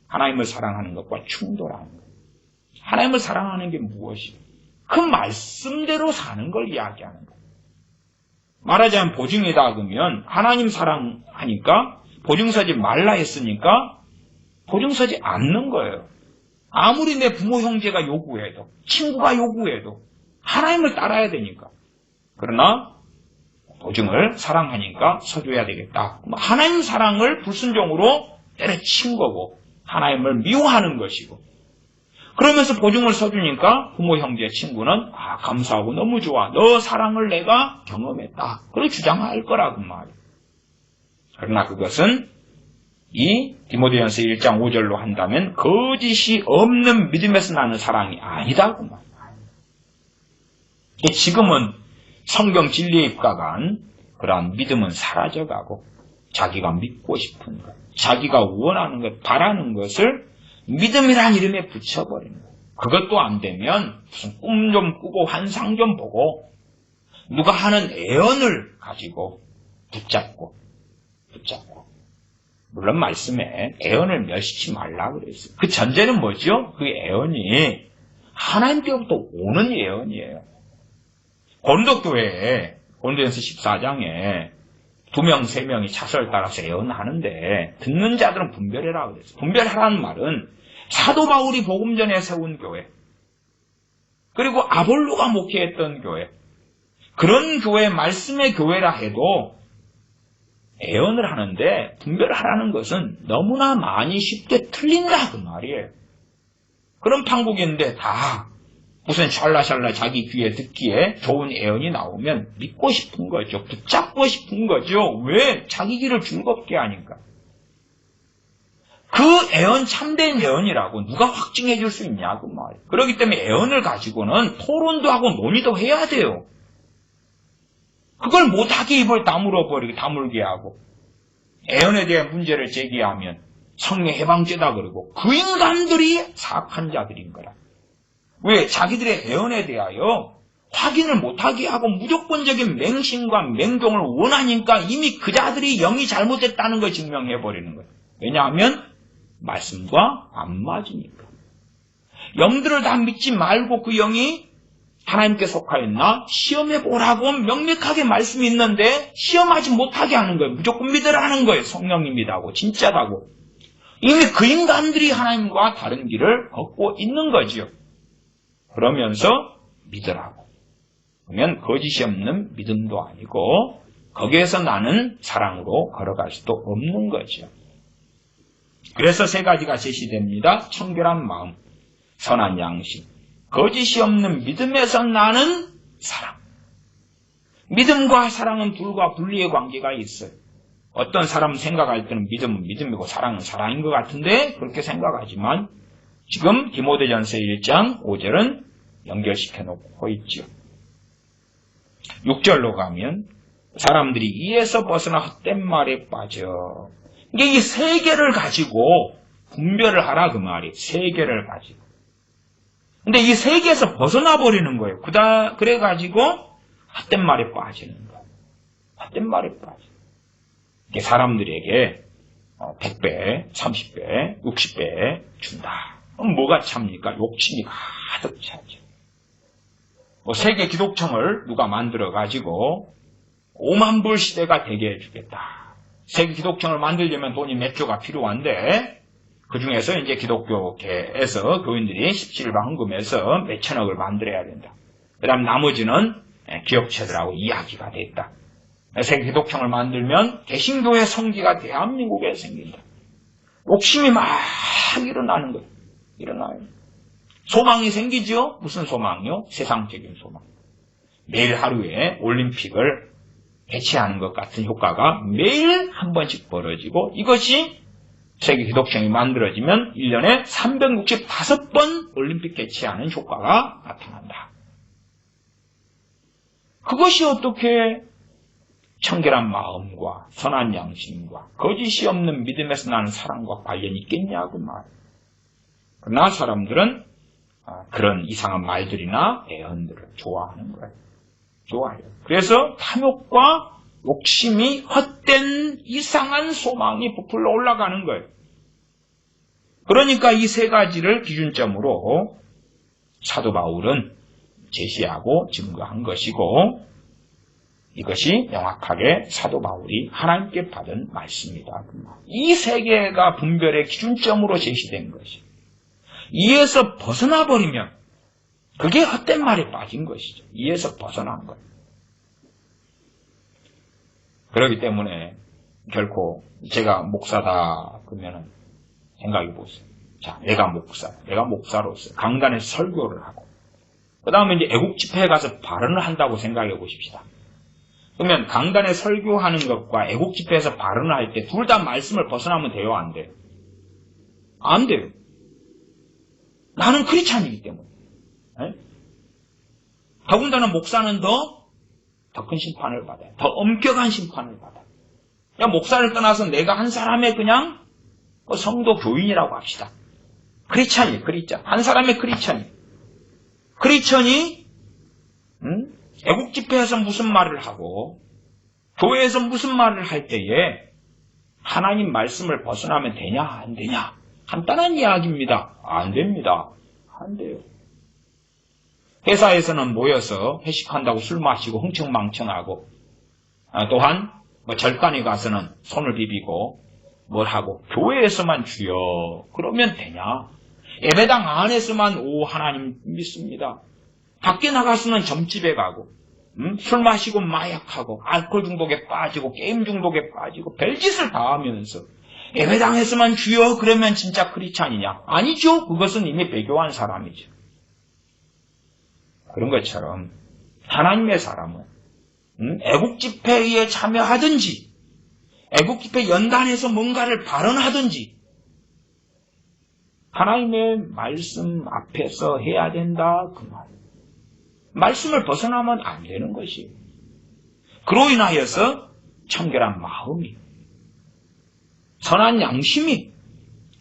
하나님을 사랑하는 것과 충돌하는 거예요. 하나님을 사랑하는 게 무엇이에요? 그 말씀대로 사는 걸 이야기하는 거예요. 말하자면 보증이다 그러면 하나님 사랑하니까 보증서지 말라 했으니까 보증서지 않는 거예요. 아무리 내 부모 형제가 요구해도 친구가 요구해도 하나님을 따라야 되니까. 그러나 보증을 사랑하니까 서줘야 되겠다. 하나님 사랑을 불순종으로 때려친 거고 하나님을 미워하는 것이고 그러면서 보증을 서주니까 부모, 형제, 친구는 감사하고 너무 좋아. 너 사랑을 내가 경험했다. 그렇게 주장할 거라고 말이에요. 그러나 그것은 이 디모데전서 1장 5절로 한다면 거짓이 없는 믿음에서 나는 사랑이 아니다고 말이에요. 지금은 성경 진리에 입각한 그러한 믿음은 사라져가고 자기가 믿고 싶은 것, 자기가 원하는 것, 바라는 것을 믿음이란 이름에 붙여버리는 거예요. 그것도 안 되면 무슨 꿈 좀 꾸고 환상 좀 보고 누가 하는 애언을 가지고 붙잡고 물론 말씀에 애언을 멸시치 말라 그랬어요. 그 전제는 뭐죠? 그 애언이 하나님께로부터 오는 애언이에요. 고린도교회에 고린도전서 14장에 2명, 3명이 차서를 따라서 애언하는데 듣는 자들은 분별해라 그랬어요. 분별하라는 말은 사도 바울이 복음전에 세운 교회, 그리고 아볼로가 목회했던 교회, 그런 교회, 말씀의 교회라 해도 애언을 하는데 분별하라는 것은 너무나 많이 쉽게 틀린다 그 말이에요. 그런 판국인데 다 무슨 샬라샬라 자기 귀에 듣기에 좋은 애언이 나오면 믿고 싶은 거죠. 붙잡고 싶은 거죠. 왜? 자기 귀를 즐겁게 하니까. 그 애언 참된 애언이라고 누가 확증해 줄 수 있냐고 말이에요. 그렇기 때문에 애언을 가지고는 토론도 하고 논의도 해야 돼요. 그걸 못하게 입을 다물게 하고 애언에 대한 문제를 제기하면 성령 해방죄다 그러고 그 인간들이 사악한 자들인 거라. 왜? 자기들의 애언에 대하여 확인을 못하게 하고 무조건적인 맹신과 맹종을 원하니까 이미 그 자들이 영이 잘못됐다는 걸 증명해버리는 거예요. 왜냐하면 말씀과 안 맞으니까. 영들을 다 믿지 말고 그 영이 하나님께 속하였나 시험해보라고 명백하게 말씀이 있는데 시험하지 못하게 하는 거예요. 무조건 믿으라는 거예요. 성령님이라고 진짜라고. 이미 그 인간들이 하나님과 다른 길을 걷고 있는 거죠. 그러면서 믿으라고. 그러면 거짓이 없는 믿음도 아니고 거기에서 나는 사랑으로 걸어갈 수도 없는 거죠. 그래서 3가지가 제시됩니다. 청결한 마음, 선한 양심, 거짓이 없는 믿음에서 나는 사랑. 믿음과 사랑은 둘과 분리의 관계가 있어요. 어떤 사람 생각할 때는 믿음은 믿음이고 사랑은 사랑인 것 같은데 그렇게 생각하지만 지금 디모데전서 1장 5절은 연결시켜 놓고 있죠. 6절로 가면 사람들이 이에서 벗어나 헛된 말에 빠져. 이게 이 3개를 가지고 분별을 하라 그 말이. 3개를 가지고. 근데 이 3개에서 벗어나 버리는 거예요. 그래가지고 헛된 말에 빠지는 거예요. 헛된 말에 빠져. 이게 사람들에게 100배, 30배, 60배 준다. 그럼 뭐가 찹니까? 욕심이 가득 차죠. 세계 기독청을 누가 만들어가지고 5만 불 시대가 되게 해주겠다. 세계 기독청을 만들려면 돈이 몇 조가 필요한데 그 중에서 이제 기독교계에서 교인들이 17일 헌금해서 몇 천억을 만들어야 된다. 그 다음 나머지는 기업체들하고 이야기가 됐다. 세계 기독청을 만들면 개신교의 성지가 대한민국에 생긴다. 욕심이 막 일어나는 거예요. 일어나요. 소망이 생기죠? 무슨 소망이요? 세상적인 소망. 매일 하루에 올림픽을 개최하는 것 같은 효과가 매일 한 번씩 벌어지고 이것이 세계 기독청이 만들어지면 1년에 365번 올림픽 개최하는 효과가 나타난다. 그것이 어떻게 청결한 마음과 선한 양심과 거짓이 없는 믿음에서 나는 사랑과 관련이 있겠냐고 말이에요. 그러나 사람들은 그런 이상한 말들이나 애언들을 좋아하는 거예요. 좋아해요. 그래서 탐욕과 욕심이 헛된 이상한 소망이 부풀러 올라가는 거예요. 그러니까 이 3가지를 기준점으로 사도 바울은 제시하고 증거한 것이고 이것이 명확하게 사도 바울이 하나님께 받은 말씀이다. 이 3개가 분별의 기준점으로 제시된 것이에요. 이에서 벗어나 버리면 그게 헛된 말에 빠진 것이죠. 이에서 벗어난 거예요. 그렇기 때문에 결코 제가 목사다 그러면 생각해 보세요. 자, 내가 목사로서 강단에서 설교를 하고, 그 다음에 이제 애국 집회에 가서 발언을 한다고 생각해 보십시다. 그러면 강단에 설교하는 것과 애국 집회에서 발언을 할 때 둘 다 말씀을 벗어나면 돼요, 안 돼요? 안 돼요. 나는 크리스찬이기 때문에. 네? 더군다나 목사는 더 큰 심판을 받아요. 더 엄격한 심판을 받아요. 그냥 목사를 떠나서 내가 한 사람의 그냥 성도 교인이라고 합시다. 크리스찬이에요, 크리스찬. 한 사람의 크리스찬이에요. 크리스찬이 애국 집회에서 무슨 말을 하고 교회에서 무슨 말을 할 때에 하나님 말씀을 벗어나면 되냐 안 되냐 간단한 이야기입니다. 안 됩니다. 안 돼요. 회사에서는 모여서 회식한다고 술 마시고 흥청망청하고 또한 절간에 가서는 손을 비비고 뭘 하고 교회에서만 주여 그러면 되냐? 예배당 안에서만 오 하나님 믿습니다. 밖에 나가서는 점집에 가고 술 마시고 마약하고 알코올 중독에 빠지고 게임 중독에 빠지고 별짓을 다 하면서 예배당에서만 주여 그러면 진짜 크리스찬이냐? 아니죠. 그것은 이미 배교한 사람이죠. 그런 것처럼 하나님의 사람은 애국 집회에 참여하든지 애국집회 연단에서 뭔가를 발언하든지 하나님의 말씀 앞에서 해야 된다 그 말. 말씀을 벗어나면 안 되는 것이. 그로 인하여서 청결한 마음이, 선한 양심이,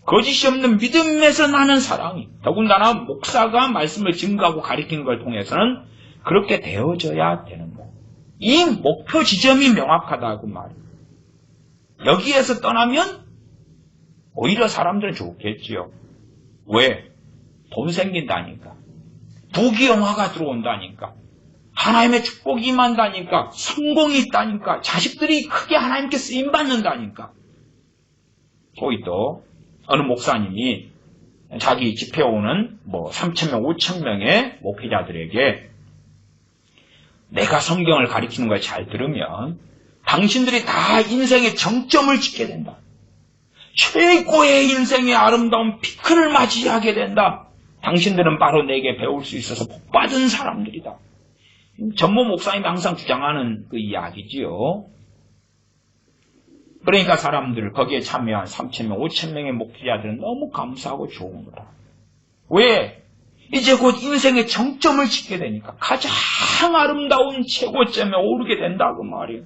거짓이 없는 믿음에서 나는 사랑이, 더군다나 목사가 말씀을 증거하고 가리키는 걸 통해서는 그렇게 되어져야 되는 것. 이 목표 지점이 명확하다고 말이에요. 여기에서 떠나면 오히려 사람들은 좋겠지요. 왜? 돈 생긴다니까. 부귀영화가 들어온다니까. 하나님의 축복이 임한다니까. 성공이 있다니까. 자식들이 크게 하나님께 쓰임받는다니까. 거기 또 어느 목사님이 자기 집회 오는 3,000명, 5,000명의 목회자들에게 내가 성경을 가리키는 걸 잘 들으면 당신들이 다 인생의 정점을 찍게 된다. 최고의 인생의 아름다운 피크를 맞이하게 된다. 당신들은 바로 내게 배울 수 있어서 복받은 사람들이다. 전모 목사님이 항상 주장하는 그 이야기지요. 그러니까 사람들, 거기에 참여한 3,000명, 5,000명의 목회자들은 너무 감사하고 좋은 거다. 왜? 이제 곧 인생의 정점을 찍게 되니까 가장 아름다운 최고점에 오르게 된다 그 말이에요.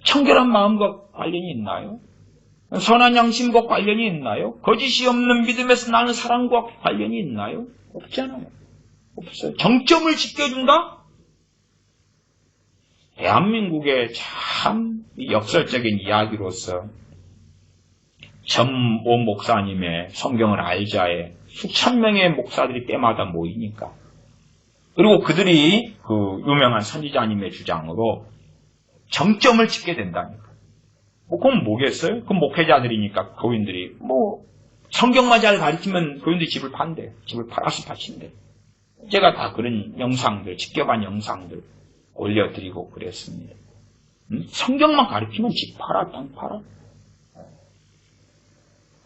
청결한 마음과 관련이 있나요? 선한 양심과 관련이 있나요? 거짓이 없는 믿음에서 나는 사랑과 관련이 있나요? 없잖아요. 없어요. 정점을 지켜준다? 대한민국의 참 역설적인 이야기로서 전모 목사님의 성경을 알자에 수천 명의 목사들이 때마다 모이니까 그리고 그들이 그 유명한 선지자님의 주장으로 정점을 찍게 된다니까. 그건 뭐겠어요? 그 목회자들이니까 교인들이 성경만 잘 가르치면 교인들이 집을 판대. 집을 팔아서 파친대. 제가 다 그런 영상들, 직접한 영상들 올려드리고 그랬습니다. 성경만 가르치면 집 팔아, 땅 팔아.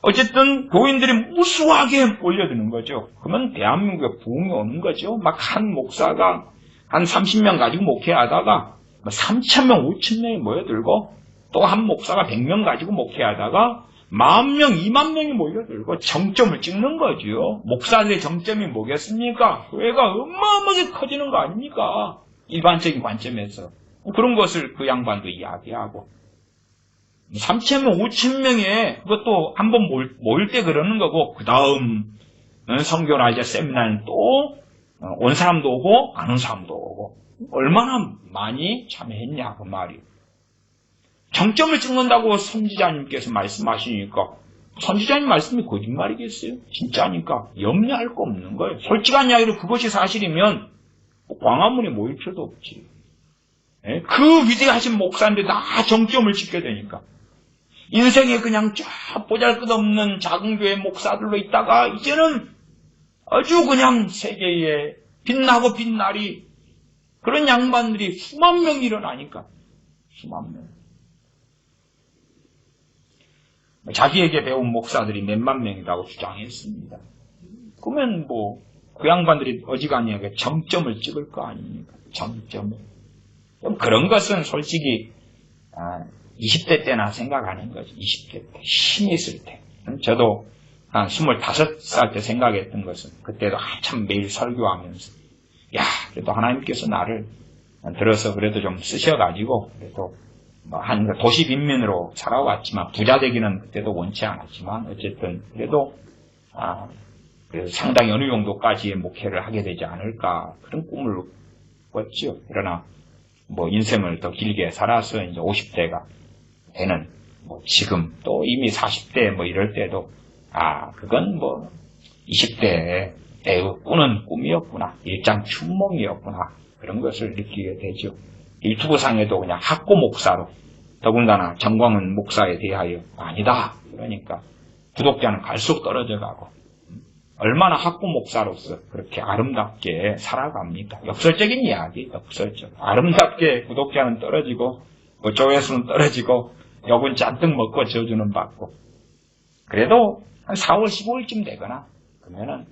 어쨌든 교인들이 무수하게 몰려드는 거죠. 그러면 대한민국에 부흥이 오는 거죠. 막 한 목사가 한 30명 가지고 목회하다가 3,000명, 5,000명이 모여들고 또 한 목사가 100명 가지고 목회하다가 10,000명, 20,000명이 모여들고 정점을 찍는 거죠. 목사들의 정점이 뭐겠습니까? 교회가 어마어마하게 커지는 거 아닙니까? 일반적인 관점에서. 그런 것을 그 양반도 이야기하고 3,000명, 5,000명에 그것도 한번 모일 때 그러는 거고 그 다음 성교라이자 세미나는 또 온 사람도 오고 안 온 사람도 오고 얼마나 많이 참여했냐 그 말이에요. 정점을 찍는다고 선지자님께서 말씀하시니까 선지자님 말씀이 거짓말이겠어요? 진짜니까 염려할 거 없는 거예요. 솔직한 이야기로 그것이 사실이면 광화문에 모일 필요도 없지. 그 위대하신 목사님들이 다 정점을 찍게 되니까 인생에 그냥 쫙 보잘것없는 작은 교회 목사들로 있다가 이제는 아주 그냥 세계에 빛나고 빛나리 그런 양반들이 수만 명 일어나니까 수만 명. 자기에게 배운 목사들이 몇만 명이라고 주장했습니다. 그러면 뭐 그 양반들이 어지간하게 정점을 찍을 거 아닙니까? 정점을. 그런 것은 솔직히 20대 때나 생각하는 거죠. 20대 때. 힘이 있을 때. 저도 한 25살 때 생각했던 것은 그때도 한참 매일 설교하면서 그래도 하나님께서 나를 들어서 그래도 좀 쓰셔가지고 그래도 한 도시 빈민으로 살아왔지만 부자 되기는 그때도 원치 않았지만 어쨌든 그래도 상당히 어느 정도까지의 목회를 하게 되지 않을까 그런 꿈을 꿨죠. 그러나 뭐 인생을 더 길게 살아서 이제 50대가 되는 지금 또 이미 40대 뭐 이럴 때도 그건 뭐 20대에 꾸는 꿈이었구나, 일장춘몽이었구나 그런 것을 느끼게 되죠. 유튜브 상에도 그냥 학고 목사로 더군다나 정광훈 목사에 대하여 아니다. 그러니까 구독자는 갈수록 떨어져 가고 얼마나 학고 목사로서 그렇게 아름답게 살아갑니까? 역설적인 이야기, 역설적. 아름답게 구독자는 떨어지고 조회수는 떨어지고 욕은 잔뜩 먹고 저주는 받고 그래도 한 4월 15일쯤 되거나 그러면은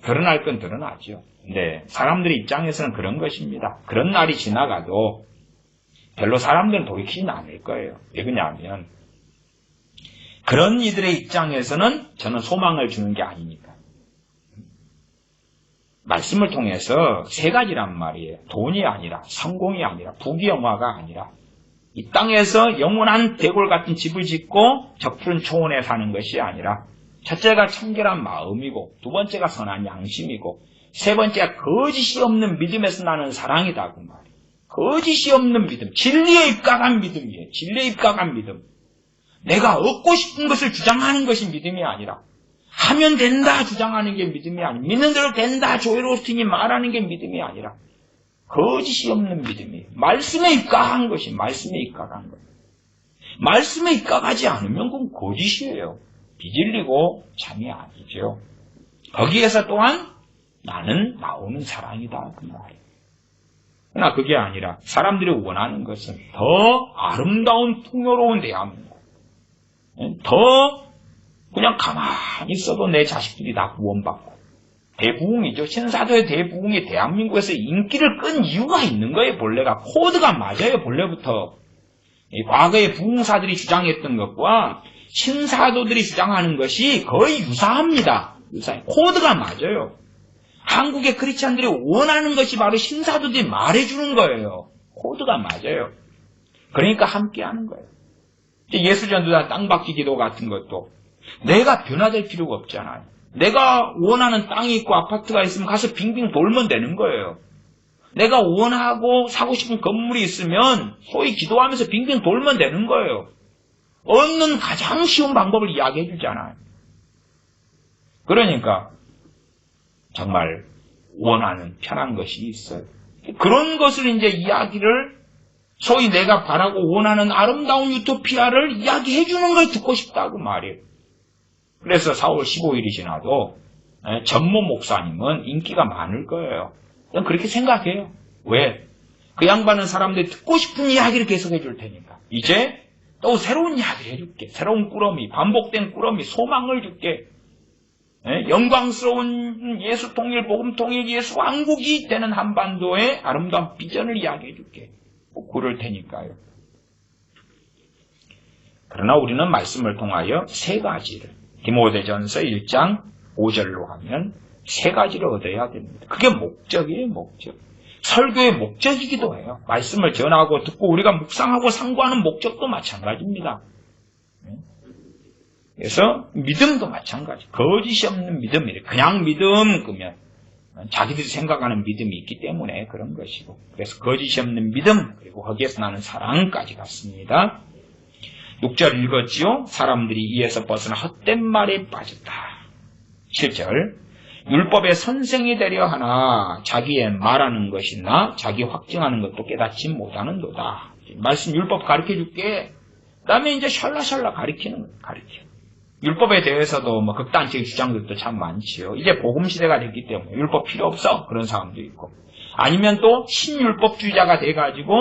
드러날 건 드러나죠. 근데 사람들의 입장에서는 그런 것입니다. 그런 날이 지나가도 별로 사람들은 돌이키진 않을 거예요. 왜 그러냐면 그런 이들의 입장에서는 저는 소망을 주는 게 아니니까. 말씀을 통해서 세 가지란 말이에요. 돈이 아니라, 성공이 아니라, 부귀영화가 아니라 이 땅에서 영원한 대골 같은 집을 짓고 적푸른 초원에 사는 것이 아니라 첫째가 청결한 마음이고 두 번째가 선한 양심이고 세 번째가 거짓이 없는 믿음에서 나는 사랑이다. 그 말이에요. 거짓이 없는 믿음, 진리에 입각한 믿음이에요. 진리에 입각한 믿음. 내가 얻고 싶은 것을 주장하는 것이 믿음이 아니라 하면 된다 주장하는 게 믿음이 아니라 믿는 대로 된다 조회로우스틴이 말하는 게 믿음이 아니라 거짓이 없는 믿음이에요. 말씀에 입각한 것이 말씀에 입각한 것. 말씀에 입각하지 않으면 그건 거짓이에요. 비질리고 참이 아니죠. 거기에서 또한 나는 나오는 사랑이다 그 말이에요. 그러나 그게 아니라 사람들이 원하는 것은 더 아름다운 풍요로운 대한민국, 더 그냥 가만히 있어도 내 자식들이 다 구원받고 대부흥이죠. 신사도의 대부흥이 대한민국에서 인기를 끈 이유가 있는 거예요. 본래가 코드가 맞아요. 본래부터 과거의 부흥사들이 주장했던 것과 신사도들이 주장하는 것이 거의 유사합니다. 유사해요. 코드가 맞아요. 한국의 크리스찬들이 원하는 것이 바로 신사도들이 말해주는 거예요. 코드가 맞아요. 그러니까 함께하는 거예요. 예수전도단 땅받기 기도 같은 것도 내가 변화될 필요가 없잖아요. 내가 원하는 땅이 있고 아파트가 있으면 가서 빙빙 돌면 되는 거예요. 내가 원하고 사고 싶은 건물이 있으면 소위 기도하면서 빙빙 돌면 되는 거예요. 얻는 가장 쉬운 방법을 이야기해 주잖아요. 그러니까 정말 원하는 편한 것이 있어요. 그런 것을 이제 이야기를 소위 내가 바라고 원하는 아름다운 유토피아를 이야기해 주는 걸 듣고 싶다고 말이에요. 그래서 4월 15일이 지나도 전모 목사님은 인기가 많을 거예요. 그냥 그렇게 생각해요. 왜? 그 양반은 사람들이 듣고 싶은 이야기를 계속해 줄 테니까. 이제 또 새로운 이야기를 해줄게. 새로운 꾸러미, 반복된 꾸러미, 소망을 줄게. 영광스러운 예수 통일, 복음 통일, 예수 왕국이 되는 한반도의 아름다운 비전을 이야기해 줄게. 그럴 테니까요. 그러나 우리는 말씀을 통하여 세 가지를 디모데전서 1장 5절로 하면 세 가지를 얻어야 됩니다. 그게 목적이에요. 목적. 설교의 목적이기도 해요. 말씀을 전하고 듣고 우리가 묵상하고 상고하는 목적도 마찬가지입니다. 그래서 믿음도 마찬가지. 거짓이 없는 믿음이래. 그냥 믿음 그러면 자기들이 생각하는 믿음이 있기 때문에 그런 것이고, 그래서 거짓이 없는 믿음, 그리고 거기에서 나는 사랑까지 갔습니다. 6절 읽었지요? 사람들이 이에서 벗어나 헛된 말에 빠졌다. 7절 율법의 선생이 되려 하나 자기의 말하는 것이나 자기 확증하는 것도 깨닫지 못하는도다. 말씀 율법 가르쳐줄게. 그 다음에 이제 샬라샬라 가르치는 거예요. 율법에 대해서도 뭐 극단적인 주장들도 참 많지요. 이제 복음시대가 됐기 때문에 율법 필요 없어. 그런 사람도 있고. 아니면 또 신율법주의자가 돼가지고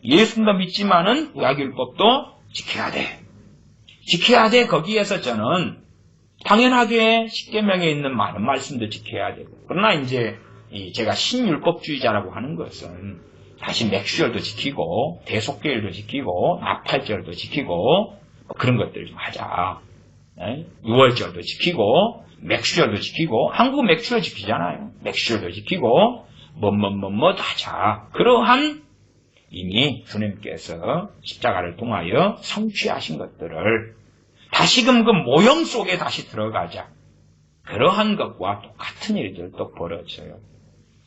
예수도 믿지만은 구약율법도 지켜야 돼. 지켜야 돼. 거기에서 저는 당연하게 십계명에 있는 많은 말씀도 지켜야 되고, 그러나 이제 제가 신율법주의자라고 하는 것은 다시 맥주절도 지키고 대속죄일도 지키고 나팔절도 지키고 그런 것들을 좀 하자. 유월절도 지키고 맥주절도 지키고, 한국 맥주절 지키잖아요. 맥주절도 지키고 뭐도 하자. 그러한 이미 주님께서 십자가를 통하여 성취하신 것들을 다시금 그 모형 속에 다시 들어가자. 그러한 것과 똑같은 일들 또 벌어져요.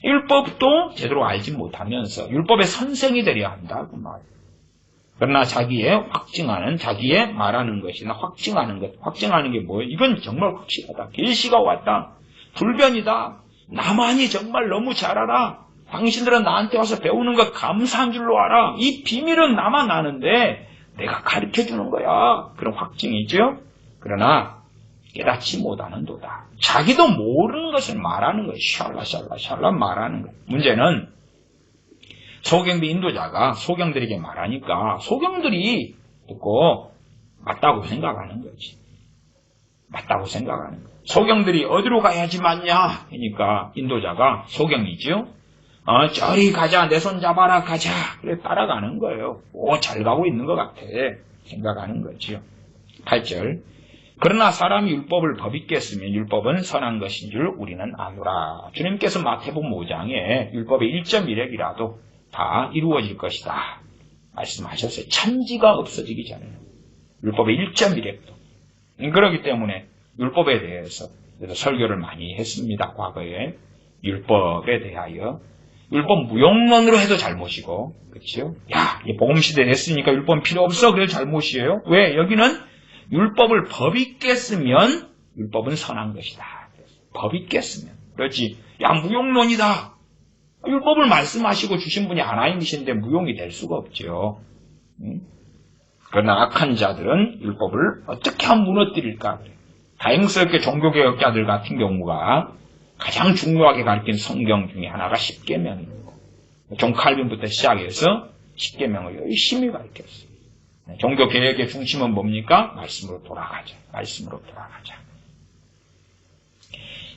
율법도 제대로 알지 못하면서 율법의 선생이 되려 한다 그 말. 그러나 자기의 확증하는, 자기의 말하는 것이나 확증하는 것, 확증하는 게 뭐예요? 이건 정말 확실하다. 계시가 왔다. 불변이다. 나만이 정말 너무 잘 알아. 당신들은 나한테 와서 배우는 거 감사한 줄로 알아. 이 비밀은 나만 아는데 내가 가르쳐주는 거야. 그런 확증이죠. 그러나 깨닫지 못하는도다. 자기도 모르는 것을 말하는 거예요. 샬라 말하는 거예요. 문제는 소경비 인도자가 소경들에게 말하니까 소경들이 듣고 맞다고 생각하는 거지. 맞다고 생각하는 거예요. 소경들이 어디로 가야지 맞냐? 그러니까 인도자가 소경이죠. 저리 가자, 내 손 잡아라, 가자. 그래 따라가는 거예요. 잘 가고 있는 것 같아. 생각하는 거죠. 8절. 그러나 사람이 율법을 법있게 쓰면 율법은 선한 것인 줄 우리는 아노라. 주님께서 마태복음 5장에 율법의 1.1핵이라도 다 이루어질 것이다 말씀하셨어요. 천지가 없어지기 전에 율법의 1.1핵도. 그렇기 때문에 율법에 대해서 설교를 많이 했습니다. 과거에 율법에 대하여. 율법 무용론으로 해도 잘못이고, 그렇죠? 야, 복음 시대 됐으니까 율법 필요 없어. 그래도 잘못이에요. 왜? 여기는 율법을 법있게 쓰면 율법은 선한 것이다. 법있게 쓰면. 그렇지. 야, 무용론이다. 율법을 말씀하시고 주신 분이 하나님이신데 무용이 될 수가 없죠. 그러나 악한 자들은 율법을 어떻게 하면 무너뜨릴까? 다행스럽게 종교개혁자들 같은 경우가 가장 중요하게 가르친 성경 중에 하나가 십계명입니다. 존 칼빈부터 시작해서 십계명을 열심히 가르쳤어요. 종교개혁의 중심은 뭡니까? 말씀으로 돌아가자. 말씀으로 돌아가자.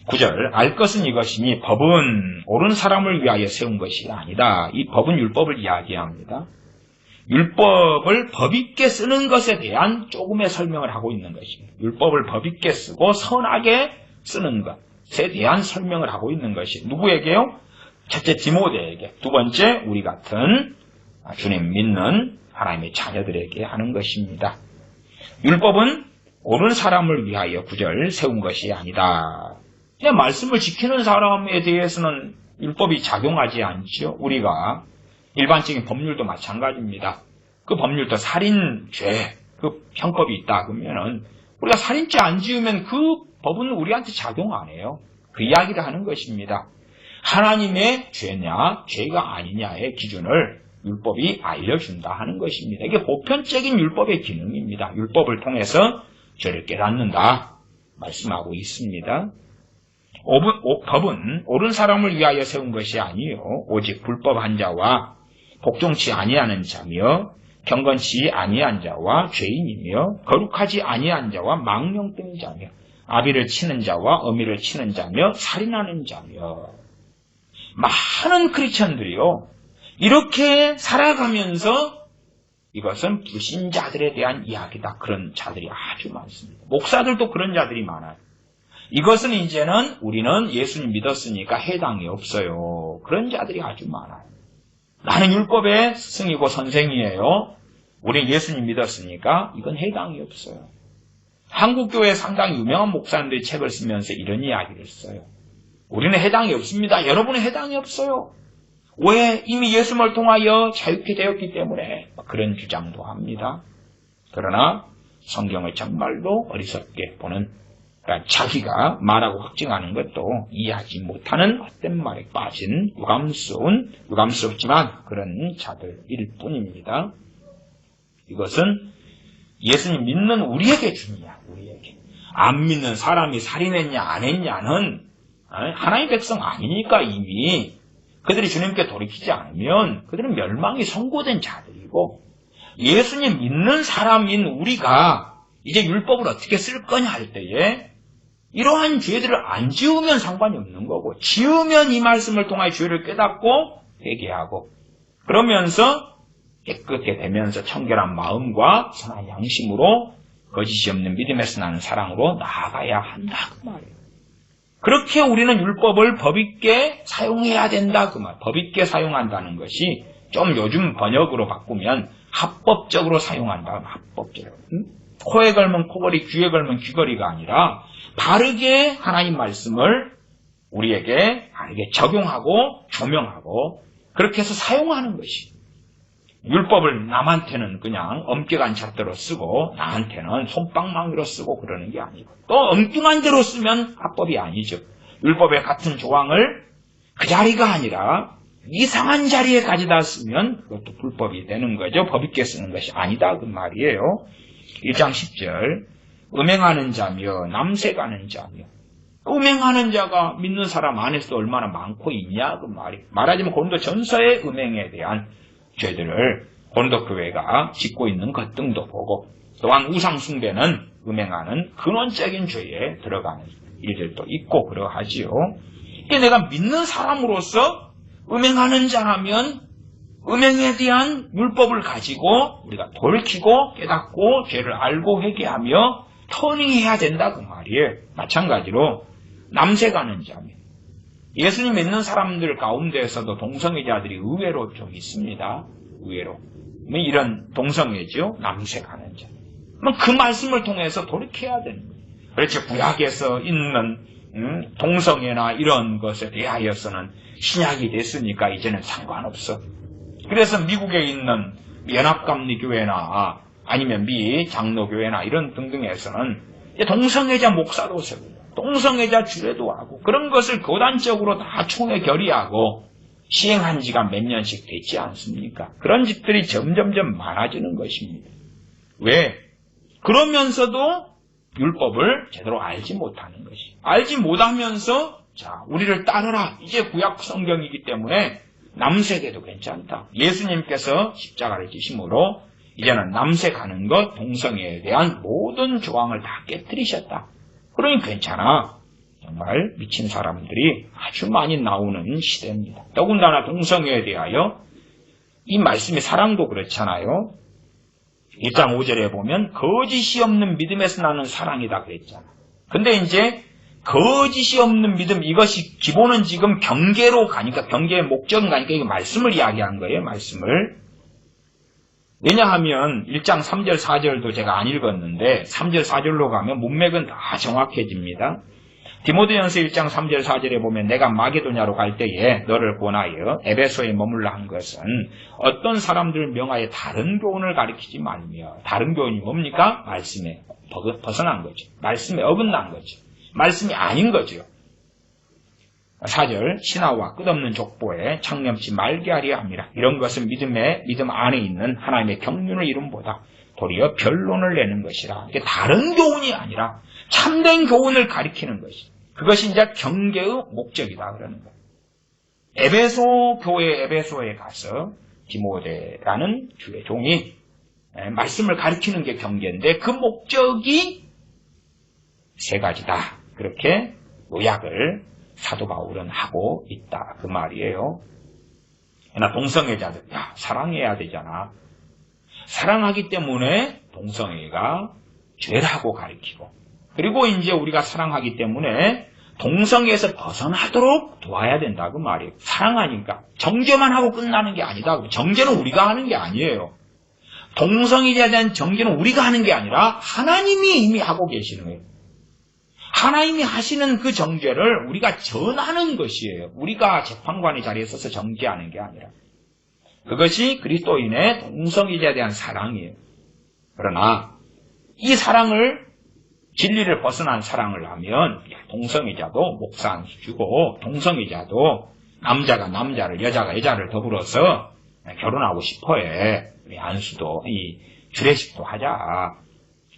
9절. 알 것은 이것이니 법은 옳은 사람을 위하여 세운 것이 아니다. 이 법은 율법을 이야기합니다. 율법을 법있게 쓰는 것에 대한 조금의 설명을 하고 있는 것입니다. 율법을 법있게 쓰고 선하게 쓰는 것에 대한 설명을 하고 있는 것이 누구에게요? 첫째 디모데에게, 두 번째 우리 같은 주님 믿는 하나님의 자녀들에게 하는 것입니다. 율법은 옳은 사람을 위하여 9절 세운 것이 아니다. 그냥 말씀을 지키는 사람에 대해서는 율법이 작용하지 않죠. 우리가 일반적인 법률도 마찬가지입니다. 그 법률도 살인죄, 그 형법이 있다 그러면은 우리가 살인죄 안 지으면 그 법은 우리한테 작용 안 해요. 그 이야기를 하는 것입니다. 하나님의 죄냐, 죄가 아니냐의 기준을 율법이 알려준다 하는 것입니다. 이게 보편적인 율법의 기능입니다. 율법을 통해서 죄를 깨닫는다 말씀하고 있습니다. 법은 옳은 사람을 위하여 세운 것이 아니요 오직 불법한 자와 복종치 아니하는 자며 경건치 아니한 자와 죄인이며 거룩하지 아니한 자와 망령된 자며 아비를 치는 자와 어미를 치는 자며 살인하는 자며. 많은 크리스천들이요 이렇게 살아가면서 이것은 불신자들에 대한 이야기다. 그런 자들이 아주 많습니다. 목사들도 그런 자들이 많아요. 이것은 이제는 우리는 예수님 믿었으니까 해당이 없어요. 그런 자들이 아주 많아요. 나는 율법의 스승이고 선생이에요. 우리 예수님 믿었으니까 이건 해당이 없어요. 한국교회 상당히 유명한 목사님들이 책을 쓰면서 이런 이야기를 써요. 우리는 해당이 없습니다. 여러분은 해당이 없어요. 왜? 이미 예수님을 통하여 자유케 되었기 때문에 그런 주장도 합니다. 그러나 성경을 정말로 어리석게 보는, 그러니까 자기가 말하고 확증하는 것도 이해하지 못하는 헛된 말에 빠진 유감스럽지만 그런 자들일 뿐입니다. 이것은 예수님 믿는 우리에게 중요해요. 우리에게. 안 믿는 사람이 살인했냐 안 했냐는 하나님의 백성 아니니까 이미 그들이 주님께 돌이키지 않으면 그들은 멸망이 선고된 자들이고, 예수님 믿는 사람인 우리가 이제 율법을 어떻게 쓸 거냐 할 때에 이러한 죄들을 안 지으면 상관이 없는 거고, 지으면 이 말씀을 통하여 죄를 깨닫고 회개하고, 그러면서 깨끗게 되면서 청결한 마음과 선한 양심으로 거짓이 없는 믿음에서 나는 사랑으로 나아가야 한다 그 말이에요. 그렇게 우리는 율법을 법있게 사용해야 된다 그 말. 법있게 사용한다는 것이 좀 요즘 번역으로 바꾸면 합법적으로 사용한다. 합법적으로. 코에 걸면 코걸이, 귀에 걸면 귀걸이가 아니라 바르게 하나님 말씀을 우리에게 바르게 적용하고 조명하고 그렇게 해서 사용하는 것이. 율법을 남한테는 그냥 엄격한 잣대로 쓰고 나한테는 솜방망이로 쓰고 그러는 게 아니고, 또 엉뚱한 대로 쓰면 합법이 아니죠. 율법의 같은 조항을 그 자리가 아니라 이상한 자리에 가져다 쓰면 그것도 불법이 되는 거죠. 법있게 쓰는 것이 아니다 그 말이에요. 1장 10절 음행하는 자며 남색하는 자며, 음행하는 자가 믿는 사람 안에서도 얼마나 많고 있냐 그 말이. 말하자면 고린도 전서의 음행에 대한 죄들을 고린도 교회가 짓고 있는 것 등도 보고, 또한 우상 숭배는 음행하는 근원적인 죄에 들어가는 일들도 있고 그러하지요. 이게 내가 믿는 사람으로서 음행하는 자라면 음행에 대한 율법을 가지고 우리가 돌이키고 깨닫고 죄를 알고 회개하며 터닝해야 된다 그 말이에요. 마찬가지로 남색하는 자며, 예수님 믿는 사람들 가운데에서도 동성애자들이 의외로 좀 있습니다. 의외로. 이런 동성애죠. 남색하는 자. 그 말씀을 통해서 돌이켜야 되는 거예요. 그렇지, 구약에서 있는 동성애나 이런 것에 대하여서는 신약이 됐으니까 이제는 상관없어. 그래서 미국에 있는 연합감리교회나 아니면 미 장로교회나 이런 등등에서는 동성애자 목사도 세우고 동성애자 주례도 하고 그런 것을 교단적으로 다 총회 결의하고 시행한 지가 몇 년씩 되지 않습니까? 그런 짓들이 점점점 많아지는 것입니다. 왜? 그러면서도 율법을 제대로 알지 못하는 것이. 알지 못하면서 자, 우리를 따르라. 이제 구약 성경이기 때문에 남색해도 괜찮다. 예수님께서 십자가를 지심으로 이제는 남색하는 것, 동성애에 대한 모든 조항을 다 깨뜨리셨다. 그러니 괜찮아. 정말 미친 사람들이 아주 많이 나오는 시대입니다. 더군다나 동성애에 대하여 이 말씀이 사랑도 그렇잖아요. 1장 5절에 보면 거짓이 없는 믿음에서 나는 사랑이다 그랬잖아. 근데 이제 거짓이 없는 믿음, 이것이 기본은 지금 경계로 가니까, 경계의 목적은 가니까 이거 말씀을 이야기한 거예요. 말씀을. 왜냐하면 1장 3절 4절도 제가 안 읽었는데 3절 4절로 가면 문맥은 다 정확해집니다. 디모데전서 1장 3절 4절에 보면 내가 마게도냐로 갈 때에 너를 권하여 에베소에 머물라 한 것은 어떤 사람들을 명하여 다른 교훈을 가리키지 말며, 다른 교훈이 뭡니까? 말씀에 벗어난 거죠. 말씀에 어긋난 거죠. 말씀이 아닌 거죠. 4절 신하와 끝없는 족보에 창념치 말게 하려 합니다. 이런 것은 믿음 안에 있는 하나님의 경륜을 이름보다 도리어 변론을 내는 것이라. 이게 다른 교훈이 아니라 참된 교훈을 가리키는 것이. 그것이 이제 경계의 목적이다 그러는 거예요. 에베소 교회 에베소에 가서 디모데라는 주의 종이 말씀을 가리키는 게 경계인데 그 목적이 세 가지다. 그렇게 요약을 사도 바울은 하고 있다 그 말이에요. 그러나 동성애자들, 사랑해야 되잖아. 사랑하기 때문에 동성애가 죄라고 가리키고, 그리고 이제 우리가 사랑하기 때문에 동성애에서 벗어나도록 도와야 된다 그 말이에요. 사랑하니까 정죄만 하고 끝나는 게 아니다. 정죄는 우리가 하는 게 아니에요. 동성애자에 대한 정죄는 우리가 하는 게 아니라 하나님이 이미 하고 계시는 거예요. 하나님이 하시는 그 정죄를 우리가 전하는 것이에요. 우리가 재판관의 자리에 서서 정죄하는 게 아니라. 그것이 그리스도인의 동성애자에 대한 사랑이에요. 그러나 이 사랑을, 진리를 벗어난 사랑을 하면 동성애자도 목사 안수 주고, 동성애자도 남자가 남자를, 여자가 여자를 더불어서 결혼하고 싶어해. 안수도 이 주례식도 하자.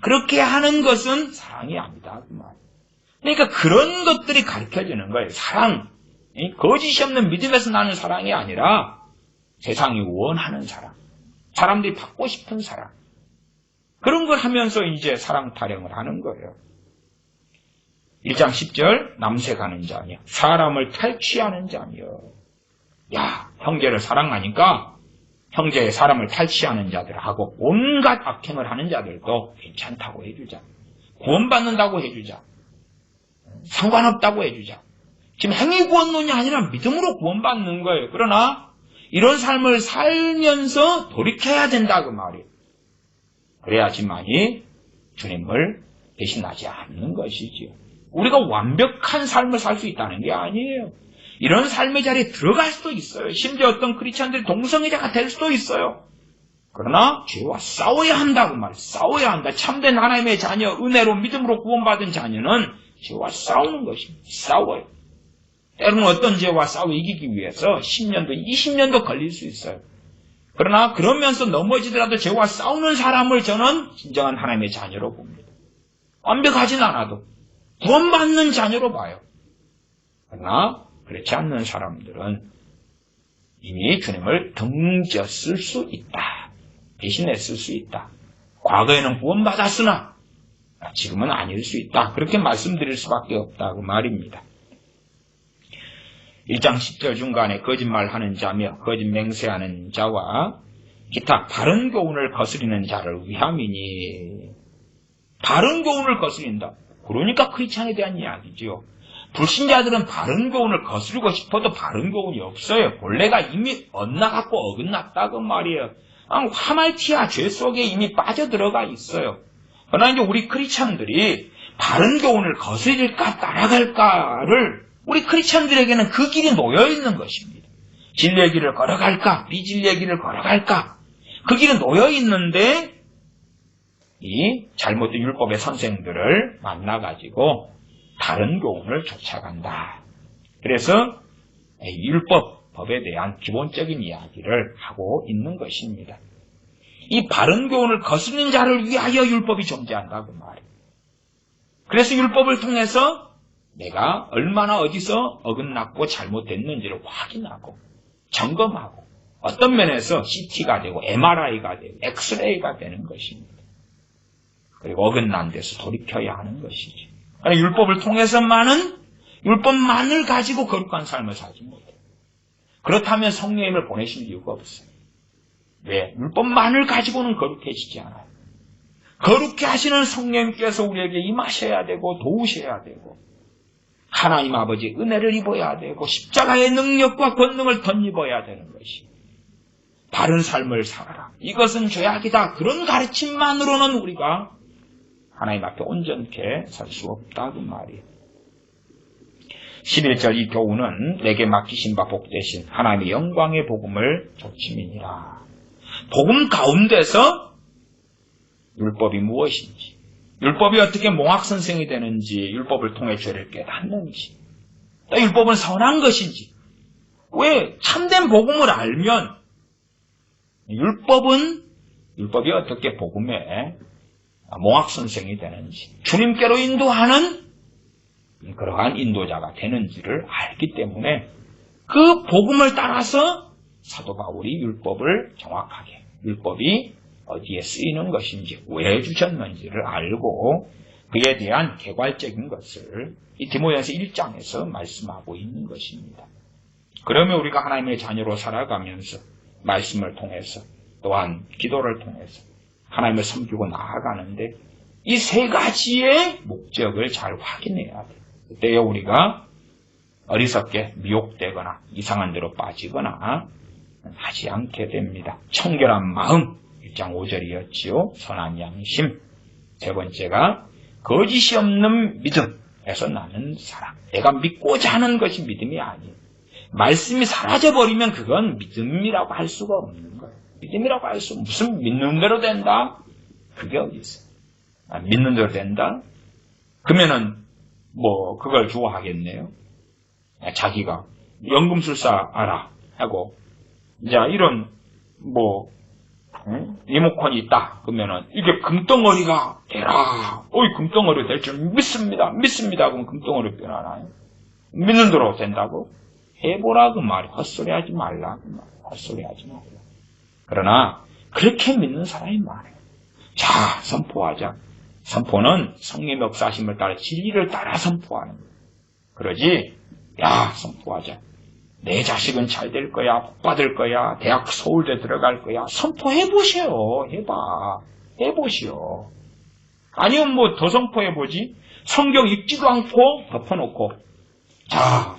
그렇게 하는 것은 사랑이 아니다 그 말. 그러니까 그런 것들이 가르쳐지는 거예요. 사랑. 거짓이 없는 믿음에서 나는 사랑이 아니라 세상이 원하는 사랑. 사람들이 받고 싶은 사랑. 그런 걸 하면서 이제 사랑 타령을 하는 거예요. 1장 10절 남색하는 자며 사람을 탈취하는 자며. 야, 형제를 사랑하니까 형제의 사람을 탈취하는 자들하고 온갖 악행을 하는 자들도 괜찮다고 해주자. 구원받는다고 해주자. 상관없다고 해주자. 지금 행위 구원론이 아니라 믿음으로 구원받는 거예요. 그러나 이런 삶을 살면서 돌이켜야 된다 그 말이에요. 그래야지만이 주님을 대신하지 않는 것이지요. 우리가 완벽한 삶을 살 수 있다는 게 아니에요. 이런 삶의 자리에 들어갈 수도 있어요. 심지어 어떤 크리스천들이 동성애자가 될 수도 있어요. 그러나 죄와 싸워야 한다 그 말이에요. 싸워야 한다. 참된 하나님의 자녀, 은혜로 믿음으로 구원받은 자녀는 죄와 싸우는 것입니다. 싸워요. 때로는 어떤 죄와 싸워 이기기 위해서 10년도, 20년도 걸릴 수 있어요. 그러나 그러면서 넘어지더라도 죄와 싸우는 사람을 저는 진정한 하나님의 자녀로 봅니다. 완벽하진 않아도 구원받는 자녀로 봐요. 그러나 그렇지 않는 사람들은 이미 주님을 등졌을 수 있다. 대신했을 수 있다. 과거에는 구원받았으나 지금은 아닐 수 있다. 그렇게 말씀드릴 수밖에 없다고 말입니다. 1장 10절 중간에 거짓말하는 자며 거짓 맹세하는 자와 기타 바른 교훈을 거스리는 자를 위함이니. 바른 교훈을 거스린다. 그러니까 크리스찬에 대한 이야기죠. 불신자들은 바른 교훈을 거스르고 싶어도 바른 교훈이 없어요. 본래가 이미 엇나갔고 어긋났다 그 말이에요. 화말티야 죄 속에 이미 빠져들어가 있어요. 그러나 이제 우리 크리스찬들이 바른 교훈을 거스릴까 따라갈까를 우리 크리스찬들에게는 그 길이 놓여있는 것입니다. 진리의 길을 걸어갈까 비진리의 길을 걸어갈까 그 길은 놓여있는데 이 잘못된 율법의 선생들을 만나가지고 다른 교훈을 쫓아간다. 그래서 율법에 대한 기본적인 이야기를 하고 있는 것입니다. 이 바른 교훈을 거스르는 자를 위하여 율법이 존재한다고 말이에요. 그래서 율법을 통해서 내가 얼마나 어디서 어긋났고 잘못됐는지를 확인하고 점검하고 어떤 면에서 CT가 되고 MRI가 되고 엑스레이가 되는 것입니다. 그리고 어긋난 데서 돌이켜야 하는 것이죠. 율법을 통해서만은 율법만을 가지고 거룩한 삶을 살지 못해요. 그렇다면 성령님을 보내실 이유가 없어요. 왜? 율법만을 가지고는 거룩해지지 않아요. 거룩해 하시는 성령님께서 우리에게 임하셔야 되고 도우셔야 되고 하나님 아버지 은혜를 입어야 되고 십자가의 능력과 권능을 덧입어야 되는 것이 바른 삶을 살아라. 이것은 죄악이다. 그런 가르침만으로는 우리가 하나님 앞에 온전케 살 수 없다 그 말이에요. 11절 이 교훈은 내게 맡기신 바 복되신 하나님의 영광의 복음을 조침이니라. 복음 가운데서 율법이 무엇인지, 율법이 어떻게 몽학선생이 되는지, 율법을 통해 죄를 깨닫는지, 또 율법은 선한 것인지. 왜? 참된 복음을 알면 율법이 어떻게 복음에 몽학선생이 되는지, 주님께로 인도하는 그러한 인도자가 되는지를 알기 때문에 그 복음을 따라서 사도 바울이 율법을 정확하게, 율법이 어디에 쓰이는 것인지, 왜 주셨는지를 알고 그에 대한 개괄적인 것을 이 디모데전서 1장에서 말씀하고 있는 것입니다. 그러면 우리가 하나님의 자녀로 살아가면서 말씀을 통해서 또한 기도를 통해서 하나님을 섬기고 나아가는데 이 세 가지의 목적을 잘 확인해야 돼요. 그때에 우리가 어리석게 미혹되거나 이상한 데로 빠지거나 하지 않게 됩니다. 청결한 마음 1장 5절이었지요. 선한 양심. 세 번째가 거짓이 없는 믿음에서 나는 사랑. 내가 믿고자 하는 것이 믿음이 아니에요. 말씀이 사라져버리면 그건 믿음이라고 할 수가 없는 거예요. 믿음이라고 할 수, 무슨 믿는 대로 된다? 그게 어디 있어요? 믿는 대로 된다? 그러면은 그걸 좋아하겠네요. 자기가 연금술사 알아 하고 이제 이런 리모컨이 있다 그러면은 이게 금덩어리가 되라. 금덩어리 될 줄 믿습니다. 그럼 금덩어리 변하나요? 믿는 대로 된다고? 해보라 그 말이. 헛소리 하지 말라 그 말. 헛소리 하지 말라. 그러나 그렇게 믿는 사람이 많아요. 자, 선포하자. 선포는 성령의 역사하심을 따라 진리를 따라 선포하는 거야. 그러지, 야, 선포하자. 내 자식은 잘 될 거야, 복 받을 거야, 대학 서울대 들어갈 거야. 선포해보시오. 해보시오. 아니면 뭐 더 선포해보지? 성경 읽지도 않고 덮어놓고, 자,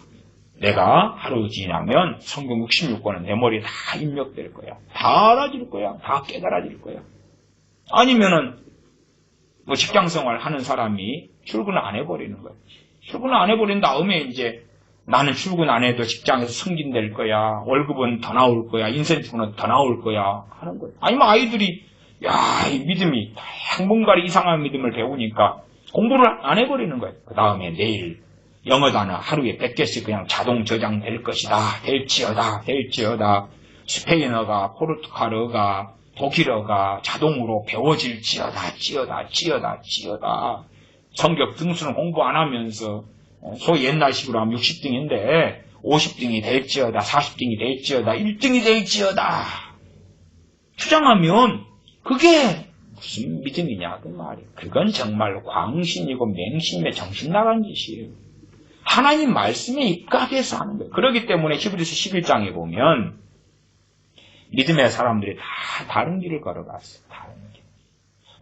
내가 하루 지나면 성경 66권은 내 머리에 다 입력될 거야. 다 알아질 거야. 다 깨달아질 거야. 아니면은 뭐 직장생활 하는 사람이 출근을 안 해버리는 거야. 출근을 안 해버린 다음에 이제 나는 출근 안 해도 직장에서 승진될 거야. 월급은 더 나올 거야. 인센티브는 더 나올 거야. 하는 거야. 아니면 아이들이 야, 이 믿음이 뭔가를 이상한 믿음을 배우니까 공부를 안 해버리는 거야. 그 다음에 내일 영어 단어 하루에 100개씩 그냥 자동 저장될 것이다. 될지어다. 스페인어가, 포르투갈어가, 독일어가 자동으로 배워질지어다. 성격 등수는 공부 안 하면서 소위 옛날식으로 하면 60등인데 50등이 될지어다. 40등이 될지어다. 1등이 될지어다. 주장하면 그게 무슨 믿음이냐 그 말이에요. 그건 정말 광신이고 맹신의 정신 나간 짓이에요. 하나님 말씀에 입각해서 하는 거예요. 그렇기 때문에 히브리서 11장에 보면 믿음의 사람들이 다 다른 길을 걸어갔어요. 다른 길.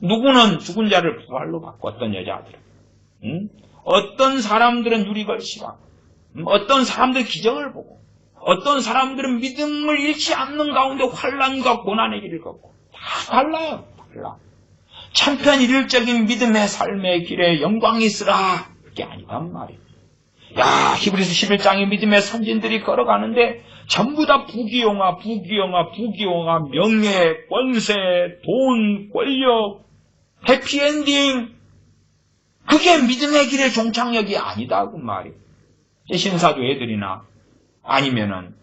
누구는 죽은 자를 부활로 바꿨던 여자들은, 어떤 사람들은 유리걸씨하고, 어떤 사람들은 기적을 보고, 어떤 사람들은 믿음을 잃지 않는 가운데 환난과 고난의 길을 걷고, 다 달라요. 달라. 천편일률적인 믿음의 삶의 길에 영광이 있으라. 그게 아니란 말이에요. 야, 히브리서 11장의 믿음의 선진들이 걸어가는데 전부 다 부귀영화, 명예, 권세, 돈, 권력, 해피엔딩. 그게 믿음의 길의 종착역이 아니다 그 말이에요. 신사도 애들이나 아니면은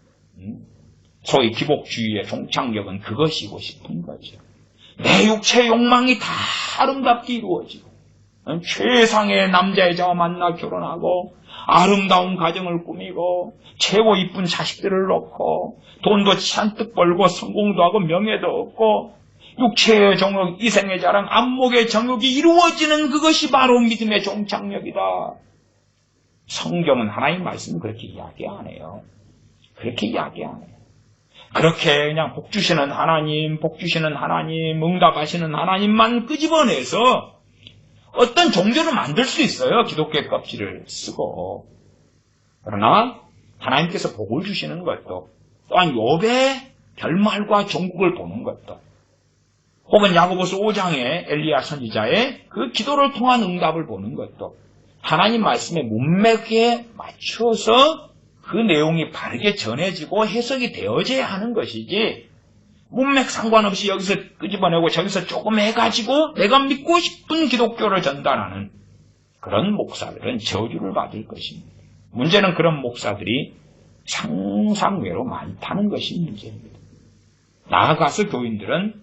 소위 기복주의의 종착역은 그것이고 싶은 거죠. 내 육체의 욕망이 다 아름답게 이루어지고 최상의 남자여자와 만나 결혼하고 아름다운 가정을 꾸미고 최고 이쁜 자식들을 놓고 돈도 잔뜩 벌고 성공도 하고 명예도 얻고 육체의 정욕, 이생의 자랑, 안목의 정욕이 이루어지는 그것이 바로 믿음의 종착역이다. 성경은 하나님 말씀은 그렇게 이야기 안 해요. 그렇게 이야기 안 해요. 그렇게 그냥 복 주시는 하나님, 응답하시는 하나님만 끄집어내서 어떤 종교를 만들 수 있어요. 기독교의 껍질을 쓰고. 그러나 하나님께서 복을 주시는 것도 또한 욥의 결말과 종국을 보는 것도 혹은 야고보서 5장의 엘리야 선지자의 그 기도를 통한 응답을 보는 것도 하나님 말씀의 문맥에 맞춰서 그 내용이 바르게 전해지고 해석이 되어져야 하는 것이지 문맥 상관없이 여기서 끄집어내고 저기서 조금 해가지고 내가 믿고 싶은 기독교를 전달하는 그런 목사들은 저주를 받을 것입니다. 문제는 그런 목사들이 상상외로 많다는 것이 문제입니다. 나아가서 교인들은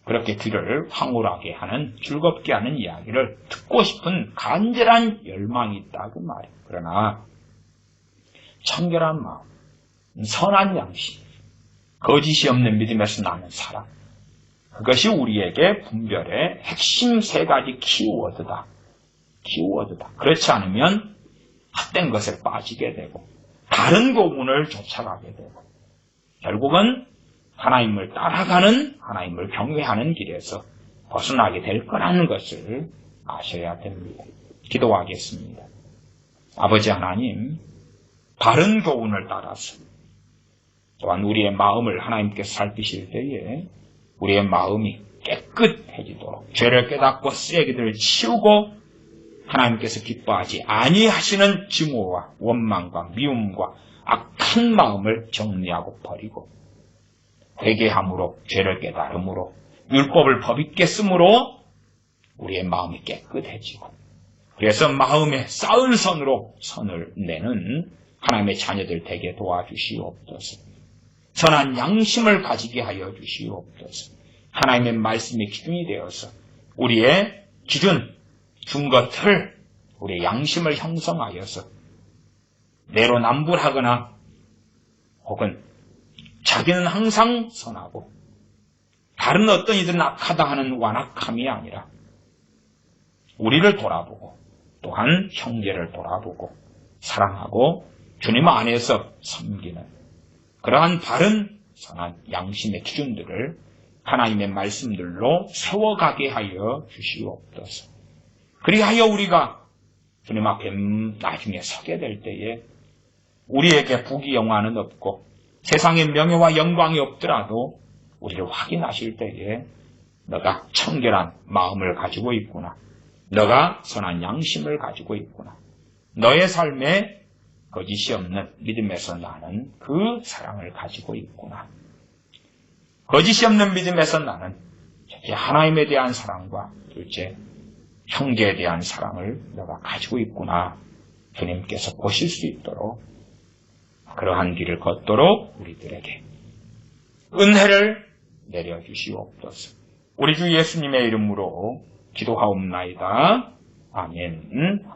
그렇게 귀를 황홀하게 하는, 즐겁게 하는 이야기를 듣고 싶은 간절한 열망이 있다 그 말이에요. 그러나 청결한 마음, 선한 양심, 거짓이 없는 믿음에서 나는 사랑, 그것이 우리에게 분별의 핵심 세 가지 키워드다. 그렇지 않으면 헛된 것에 빠지게 되고 다른 교훈을 쫓아가게 되고 결국은 하나님을 따라가는, 하나님을 경외하는 길에서 벗어나게 될 거라는 것을 아셔야 됩니다. 기도하겠습니다. 아버지 하나님, 바른 교훈을 따라서 또한 우리의 마음을 하나님께서 살피실 때에 우리의 마음이 깨끗해지도록 죄를 깨닫고 쓰레기들을 치우고 하나님께서 기뻐하지 아니하시는 증오와 원망과 미움과 악한 마음을 정리하고 버리고 회개함으로 죄를 깨달음으로 율법을 법있게 쓰므로 우리의 마음이 깨끗해지고 그래서 마음에 쌓은 선으로 선을 내는 하나님의 자녀들 되게 도와주시옵소서. 선한 양심을 가지게 하여 주시옵소서. 하나님의 말씀이 기준이 되어서 우리의 기준, 준것을 우리의 양심을 형성하여서 내로남불하거나 혹은 자기는 항상 선하고 다른 어떤 이들은 악하다 하는 완악함이 아니라 우리를 돌아보고 또한 형제를 돌아보고 사랑하고 주님 안에서 섬기는 그러한 바른 선한 양심의 기준들을 하나님의 말씀들로 세워가게 하여 주시옵소서. 그리하여 우리가 주님 앞에 나중에 서게 될 때에 우리에게 부귀영화는 없고 세상의 명예와 영광이 없더라도 우리를 확인하실 때에 너가 청결한 마음을 가지고 있구나. 너가 선한 양심을 가지고 있구나. 너의 삶에 거짓이 없는 믿음에서 나는 그 사랑을 가지고 있구나. 거짓이 없는 믿음에서 나는 첫째 하나님에 대한 사랑과 둘째 형제에 대한 사랑을 너가 가지고 있구나. 주님께서 보실 수 있도록 그러한 길을 걷도록 우리들에게 은혜를 내려주시옵소서. 우리 주 예수님의 이름으로 기도하옵나이다. 아멘.